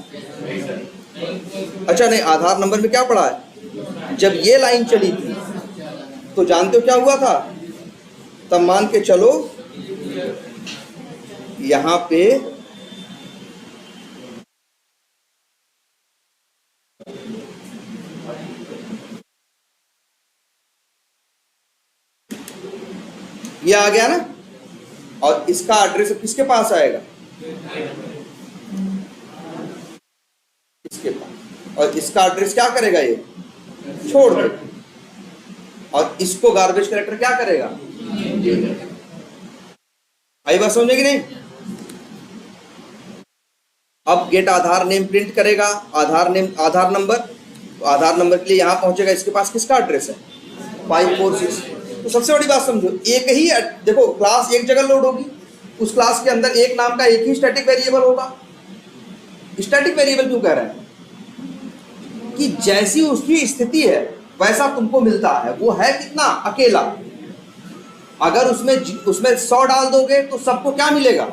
अच्छा नहीं, आधार नंबर में क्या पढ़ा है? जब ये लाइन चली थी तो जानते हो क्या हुआ था? तब मान के चलो यहां पे ये आ गया ना, और इसका एड्रेस किसके पास आएगा? इसके पास। और इसका एड्रेस क्या करेगा? ये छोड़ देगा। और इसको गार्बेज कलेक्टर क्या करेगा? आई बात समझे कि नहीं? अब गेट आधार नेम प्रिंट करेगा, आधार नेम, आधार नंबर। तो आधार नंबर के लिए यहां पहुंचेगा, इसके पास किसका एड्रेस है? 546। तो सबसे बड़ी बात समझो, एक ही देखो क्लास एक जगह लोड होगी, उस क्लास के अंदर एक नाम का एक ही स्टैटिक वेरिएबल होगा। स्टैटिक वेरिएबल क्यों कह रहे हैं? कि जैसी उसकी स्थिति है वैसा तुमको मिलता है। वो है कितना? अकेला। अगर उसमें 100 डाल दोगे तो सबको क्या मिलेगा?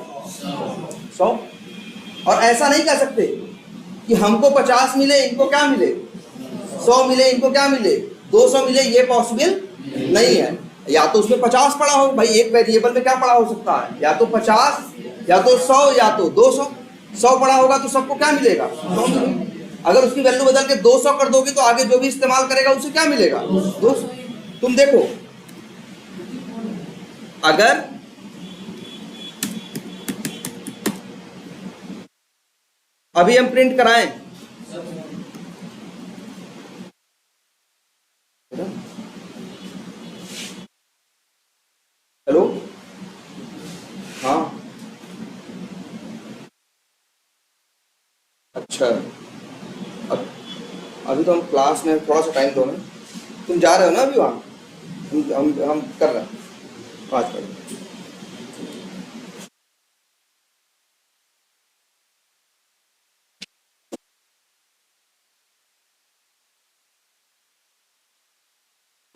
100। और ऐसा नहीं कह सकते कि हमको 50 मिले, इनको क्या मिले? 100 मिले, इनको क्या मिले? 200 मिले। ये पॉसिबल नहीं है। या तो उसमें 50 पड़ा हो, भाई एक वेरिएबल में क्या पड़ा हो सकता है? या तो 50, या तो 100, या तो 200। 100 पड़ा होगा तो सबको क्या मिलेगा? 100 मिलेगा। अगर उसकी वैल्यू बदल के 200 कर दोगे तो आगे जो भी इस्तेमाल करेगा उसे क्या मिलेगा? 200। तुम देखो, अगर अभी हम प्रिंट कराएं, हेलो, हाँ, अच्छा, अभी तो हम क्लास में, थोड़ा सा टाइम दो ना। तुम जा रहे हो ना अभी वहाँ? हम कर रहे हैं, बात कर रहे हैं।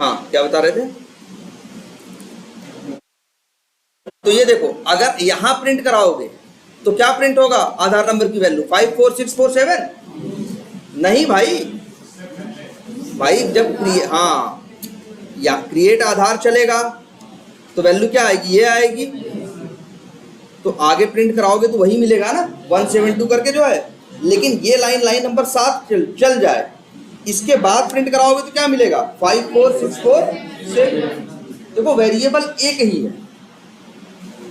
हाँ, क्या बता रहे थे? तो ये देखो, अगर यहां प्रिंट कराओगे तो क्या प्रिंट होगा? आधार नंबर की वैल्यू 54647। नहीं भाई, जब हाँ, या क्रिएट आधार चलेगा तो वैल्यू क्या आएगी? ये आएगी। तो आगे प्रिंट कराओगे तो वही मिलेगा ना, 172 करके जो है। लेकिन ये लाइन नंबर 7 चल जाए, इसके बाद प्रिंट कराओगे तो क्या मिलेगा? 54647। देखो वेरिएबल एक ही है,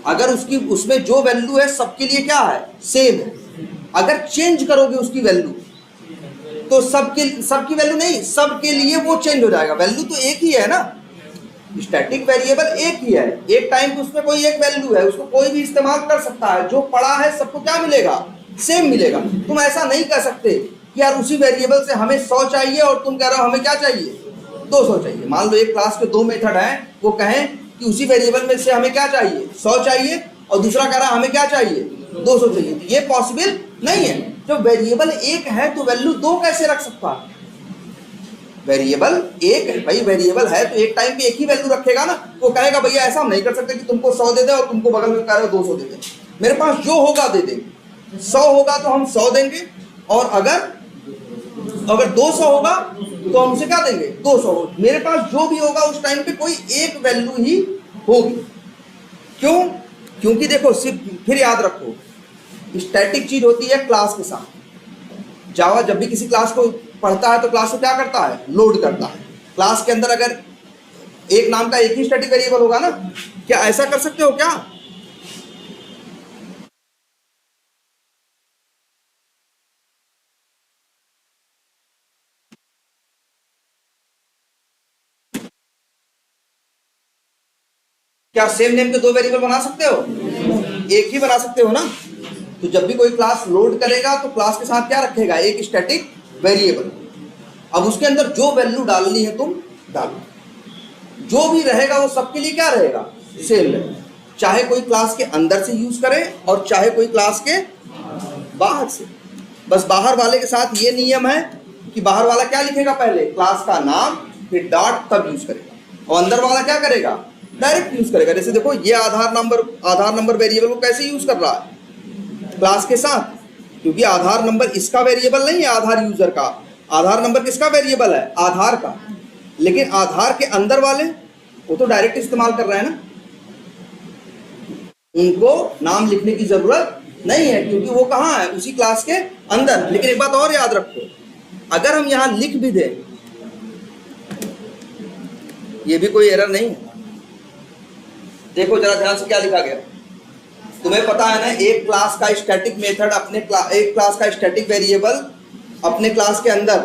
अगर उसमें जो वैल्यू है सबके लिए क्या है? सेम है। अगर चेंज करोगे उसकी वैल्यू तो सबकी वैल्यू नहीं, सबके लिए वो चेंज हो जाएगा। वैल्यू तो एक ही है ना, स्टैटिक वेरिएबल एक ही है। एक टाइम पे उसमें कोई एक वैल्यू है, उसको कोई भी इस्तेमाल कर सकता है। जो पड़ा है सबको क्या मिलेगा? सेम मिलेगा। तुम ऐसा नहीं कह सकते कि यार उसी वेरिएबल से हमें 100 चाहिए और तुम कह रहे हो हमें क्या चाहिए? 200 चाहिए। मान लो एक क्लास के 2 मेथड हैं, वो कहें कि उसी वेरिएबल में से हमें क्या चाहिए? 100 चाहिए, और दूसरा कह रहा है हमें क्या चाहिए? 200 चाहिए। तो ये पॉसिबल नहीं है। जब वेरिएबल एक है तो वैल्यू 2 कैसे रख सकता है? वेरिएबल एक है भाई, वेरिएबल है तो एक टाइम पे एक ही वैल्यू रखेगा ना। वो कहेगा भैया ऐसा हम नहीं कर सकते कि तुमको 100 दे दे और तुमको बगल में कह रहे हो 200 दे दे। मेरे पास जो होगा दे देंगे। 100 होगा तो हम 100 देंगे, और अगर 200 होगा तो हम उसे क्या देंगे? 200। मेरे पास जो भी होगा उस टाइम पे कोई एक वैल्यू ही होगी। क्यों? क्योंकि देखो, सिर्फ फिर याद रखो, स्टैटिक चीज होती है क्लास के साथ। जावा जब भी किसी क्लास को पढ़ता है तो क्लास को क्या करता है? लोड करता है। क्लास के अंदर अगर एक नाम का एक ही स्टैटिक वेरिएबल होगा ना, क्या ऐसा कर सकते हो क्या? क्या सेम नेम के दो वेरिएबल बना सकते हो? एक ही बना सकते हो ना। तो जब भी कोई क्लास लोड करेगा तो क्लास के साथ क्या रखेगा? एक स्टैटिक वेरिएबल। अब उसके अंदर जो वैल्यू डालनी है तुम डालो, जो भी रहेगा वो सबके लिए क्या रहेगा? सेम रहेगा, चाहे कोई क्लास के अंदर से यूज करे और चाहे कोई क्लास के बाहर से। बस बाहर वाले के साथ ये नियम है कि बाहर वाला क्या लिखेगा? पहले क्लास का नाम, फिर डॉट, तब यूज करेगा। और अंदर वाला क्या करेगा? डायरेक्ट यूज करेगा। जैसे देखो ये आधार नंबर वेरिएबल को कैसे यूज कर रहा है? क्लास के साथ, क्योंकि आधार नंबर इसका वेरिएबल नहीं है, आधार यूजर का। आधार नंबर किसका वेरिएबल है? आधार का। लेकिन आधार के अंदर वाले वो तो डायरेक्ट इस्तेमाल कर रहे हैं ना, उनको नाम लिखने की जरूरत नहीं है, क्योंकि वो कहाँ है? उसी क्लास के अंदर। लेकिन एक बात और याद रखो, अगर हम यहां लिख भी दें, ये भी कोई एरर नहीं है। देखो जरा ध्यान से क्या लिखा गया, तुम्हें पता है ना, एक क्लास का स्टैटिक मेथड एक क्लास का स्टैटिक वेरिएबल अपने क्लास के अंदर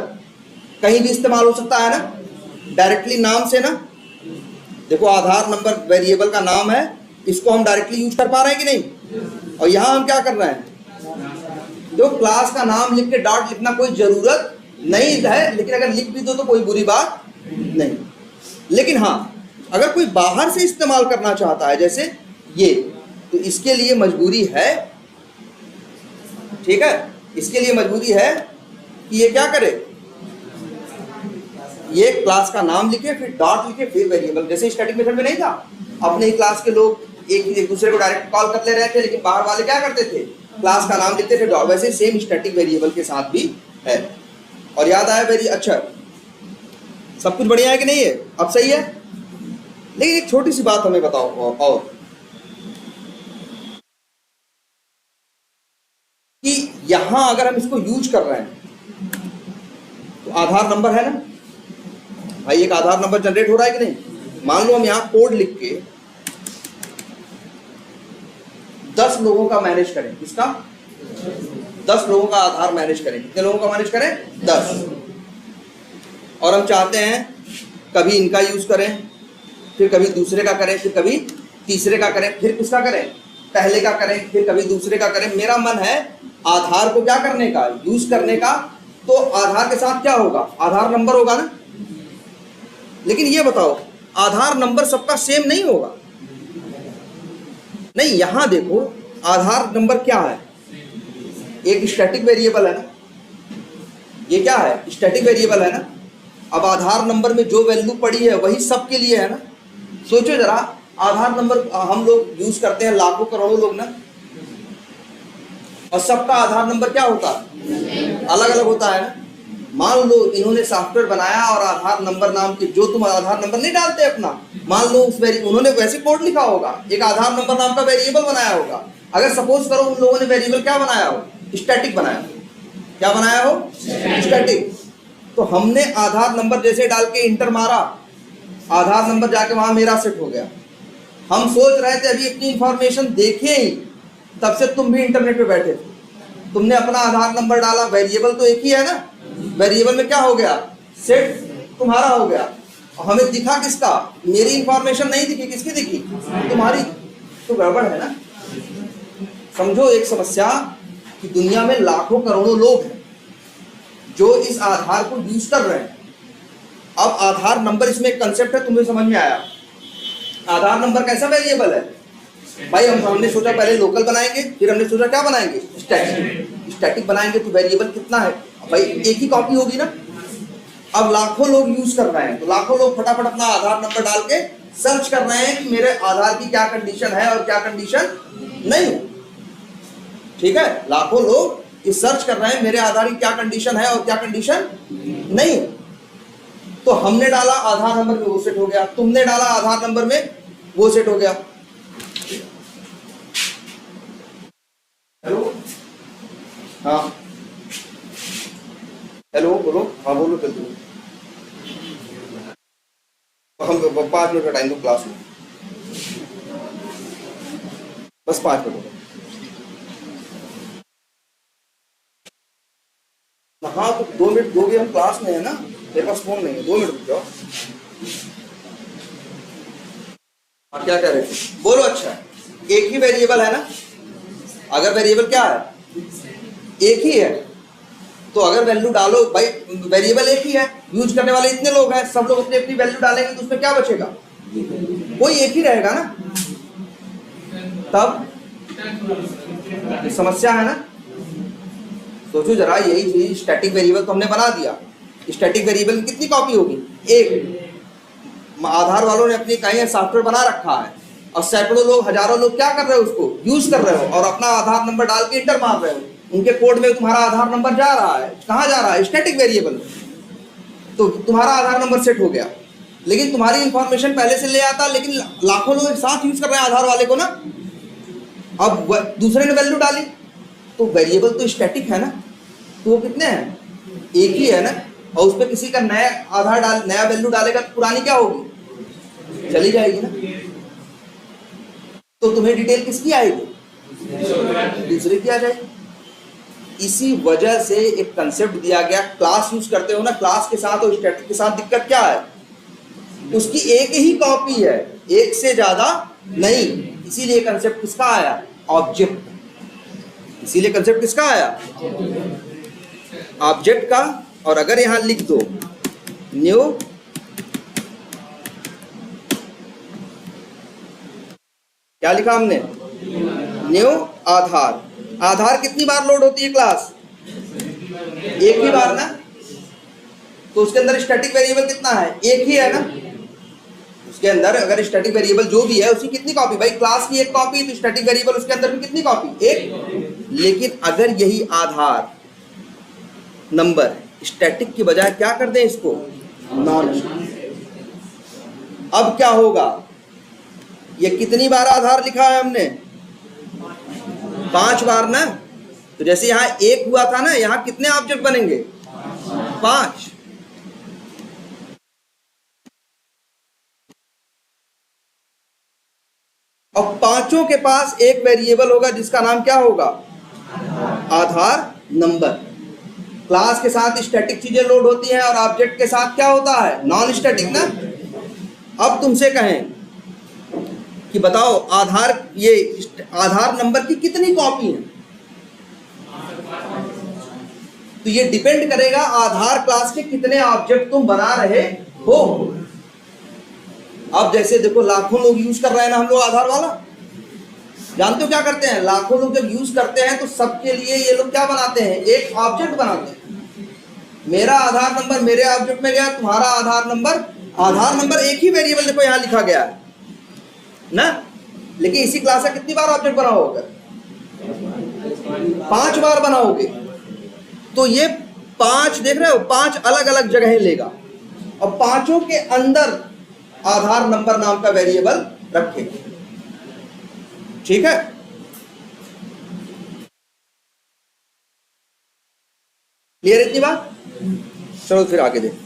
कहीं भी इस्तेमाल हो सकता है ना, डायरेक्टली नाम से ना। देखो आधार नंबर वेरिएबल का नाम है, इसको हम डायरेक्टली यूज कर पा रहे हैं कि नहीं? और यहां हम क्या कर रहे हैं? जो क्लास का नाम लिख के डॉट लिखना कोई जरूरत नहीं है, लेकिन अगर लिख भी दो तो कोई बुरी बात नहीं। लेकिन हाँ, अगर कोई बाहर से इस्तेमाल करना चाहता है जैसे ये, तो इसके लिए मजबूरी है, ठीक है, इसके लिए मजबूरी है कि ये क्या करे? ये क्लास का नाम लिखे, फिर डॉट लिखे, फिर वेरिएबल। जैसे स्टैटिक मेथड में नहीं था, अपने ही क्लास के लोग एक दूसरे को डायरेक्ट कॉल कर ले रहे थे, लेकिन बाहर वाले क्या करते थे? क्लास का नाम लिखते थे, डॉट। वैसे सेम स्टैटिक वेरिएबल के साथ भी है। और याद आया? वेरी अच्छा, सब कुछ बढ़िया है कि नहीं है? अब सही है। लेकिन एक छोटी सी बात हमें बताओ और कि यहां अगर हम इसको यूज कर रहे हैं तो आधार नंबर है ना भाई, एक आधार नंबर जनरेट हो रहा है कि नहीं? मान लो हम यहां कोड लिख के 10 लोगों का मैनेज करें। किसका? 10 लोगों का आधार मैनेज करें। कितने लोगों का मैनेज करें? 10। और हम चाहते हैं कभी इनका यूज करें, फिर कभी दूसरे का करें, फिर कभी तीसरे का करें, फिर किसका करें? पहले का करें, फिर कभी दूसरे का करें। मेरा मन है आधार को क्या करने का? यूज करने का। तो आधार के साथ क्या होगा? आधार नंबर होगा ना। लेकिन ये बताओ, आधार नंबर सबका सेम नहीं होगा। नहीं, यहां देखो आधार नंबर क्या है? एक स्टैटिक वेरिएबल है ना, ये क्या है? स्टैटिक वेरिएबल है ना। अब आधार नंबर में जो वैल्यू पड़ी है वही सबके लिए है ना। सोचो जरा, आधार नंबर हम लोग यूज करते हैं लाखों करोड़ों लोग ना, और सबका आधार नंबर क्या होता है? अलग अलग होता है ना। मान लो इन्होंने सॉफ्टवेयर बनाया और आधार नंबर नाम के, जो तुम आधार नंबर नहीं डालते अपना, मान लो उन्होंने वैसे कोड लिखा होगा, एक आधार नंबर नाम का वेरिएबल बनाया होगा। अगर सपोज करो उन लोगों ने वेरिएबल क्या बनाया हो? स्टैटिक बनाया हो। क्या बनाया हो? स्टैटिक। तो हमने आधार नंबर जैसे डाल के इंटर मारा, आधार नंबर जाके वहां मेरा सेट हो गया। हम सोच रहे थे अभी अपनी इंफॉर्मेशन देखें ही, तब से तुम भी इंटरनेट पे बैठे थे, तुमने अपना आधार नंबर डाला, वेरिएबल तो एक ही है ना, वेरिएबल में क्या हो गया? सेट तुम्हारा हो गया। और हमें दिखा किसका? मेरी इंफॉर्मेशन नहीं दिखी, किसकी दिखी? तुम्हारी। तो गड़बड़ है ना। समझो एक समस्या कि दुनिया में लाखों करोड़ों लोग हैं जो इस आधार को यूज कर रहे हैं। अब आधार नंबर, इसमें एक कंसेप्ट है, तुम्हें समझ में आया? आधार नंबर कैसा वेरिएबल है भाई? हमने सोचा पहले लोकल बनाएंगे, फिर हमने सोचा क्या बनाएंगे? स्टैटिक। स्टैटिक बनाएंगे तो वेरिएबल कितना है भाई? एक ही कॉपी होगी ना। अब लाखों लोग यूज कर रहे हैं, तो लाखों लोग फटाफट अपना आधार नंबर डाल के सर्च कर रहे हैं कि मेरे आधार की क्या कंडीशन है और क्या कंडीशन नहीं। ठीक है, लाखों लोग ये सर्च कर रहे हैं मेरे आधार की क्या कंडीशन है और क्या कंडीशन नहीं। तो हमने डाला आधार नंबर में, वो सेट हो गया। तुमने डाला आधार नंबर में, वो सेट हो गया। हेलो, हाँ हेलो, बोलो। हाँ बोलो, चल दो। हम 5 मिनट का टाइम दो क्लास में, बस 5 मिनट। हाँ तो 2 मिनट दोगे? हम क्लास में है ना, मेरे पास फोन नहीं है। 2 मिनट रुक जाओ। क्या कह रहे थे, बोलो। अच्छा, एक ही वेरिएबल है ना, अगर वेरिएबल क्या है, एक ही है, तो अगर वैल्यू डालो, भाई वेरिएबल एक ही है, यूज करने वाले इतने लोग हैं, सब लोग अपनी अपनी वैल्यू डालेंगे तो उसमें क्या बचेगा, कोई एक ही रहेगा ना। तब ये समस्या है ना। सोचो जरा, यही चीज स्टैटिक वेरिएबल तो हमने बना दिया, स्टैटिक वेरिएबल की कितनी कॉपी होगी, एक। आधार वालों ने अपनी कहीं सॉफ्टवेयर बना रखा है और सैकड़ों लोग, हजारों लोग क्या कर रहे हो, उसको यूज कर रहे हो और अपना आधार नंबर डाल के इंटर मार रहे हो, उनके कोड में तुम्हारा आधार नंबर जा रहा है, कहाँ जा रहा है, स्टैटिक वेरिएबल में, तो तुम्हारा आधार नंबर सेट हो गया। लेकिन तुम्हारी इंफॉर्मेशन पहले से ले आता, लेकिन लाखों लोग एक साथ यूज कर रहे हैं आधार वाले को ना। अब दूसरे ने वैल्यू डाली, तो वेरिएबल तो स्टैटिक है ना, तो वो कितने हैं, एक ही है ना, और उस पर किसी का नया आधार डाल, नया वैल्यू डालेगा तो पुरानी क्या होगी, चली जाएगी ना। तो तुम्हें डिटेल किसकी आएगी, दूसरे की आ जाएगी। इसी वजह से एक कंसेप्ट दिया गया, क्लास यूज करते हो ना, क्लास के साथ और स्टैटिक के साथ दिक्कत क्या है, उसकी एक ही कॉपी है, एक से ज्यादा नहीं। इसीलिए कंसेप्ट किसका आया, ऑब्जेक्ट। इसीलिए कंसेप्ट किसका आया, ऑब्जेक्ट का। और अगर यहां लिख दो न्यू क्या लिखा हमने, न्यू आधार। आधार कितनी बार लोड होती है क्लास, एक ही बार ना, तो उसके अंदर स्टैटिक वेरिएबल कितना है, एक ही है ना। उसके अंदर अगर स्टैटिक वेरिएबल जो भी है उसकी कितनी कॉपी, भाई क्लास की एक कॉपी, तो स्टैटिक वेरिएबल उसके अंदर भी कितनी कॉपी, एक। लेकिन अगर यही आधार नंबर स्टैटिक की बजाय क्या कर दें इसको, नॉन स्टैटिक, अब क्या होगा, ये कितनी बार आधार लिखा है हमने, 5 बार ना। तो जैसे यहां एक हुआ था ना, यहां कितने ऑब्जेक्ट बनेंगे, 5। और पांचों के पास एक वेरिएबल होगा जिसका नाम क्या होगा, आधार नंबर। क्लास के साथ स्टैटिक चीजें लोड होती हैं और ऑब्जेक्ट के साथ क्या होता है, नॉन स्टैटिक ना। अब तुमसे कहें कि बताओ आधार, ये आधार नंबर की कितनी कॉपी है, तो ये डिपेंड करेगा आधार क्लास के कितने ऑब्जेक्ट तुम बना रहे हो। अब जैसे देखो, लाखों लोग यूज कर रहे हैं ना हम लोग आधार वाला, जानते हो क्या करते हैं, लाखों लोग जब यूज करते हैं तो सबके लिए ये लोग क्या बनाते हैं, एक ऑब्जेक्ट बनाते हैं। मेरा आधार नंबर मेरे ऑब्जेक्ट में गया, तुम्हारा आधार नंबर एक ही वेरिएबल देखो यहां लिखा गया है ना। लेकिन इसी क्लास का कितनी बार ऑब्जेक्ट बनाओगे, 5 बार बनाओगे। तो ये 5 देख रहे हो, 5 अलग अलग जगह लेगा और पांचों के अंदर आधार नंबर नाम का वेरिएबल रखेगा। ठीक है, क्लियर इतनी बात। चलो फिर आगे देखते हैं।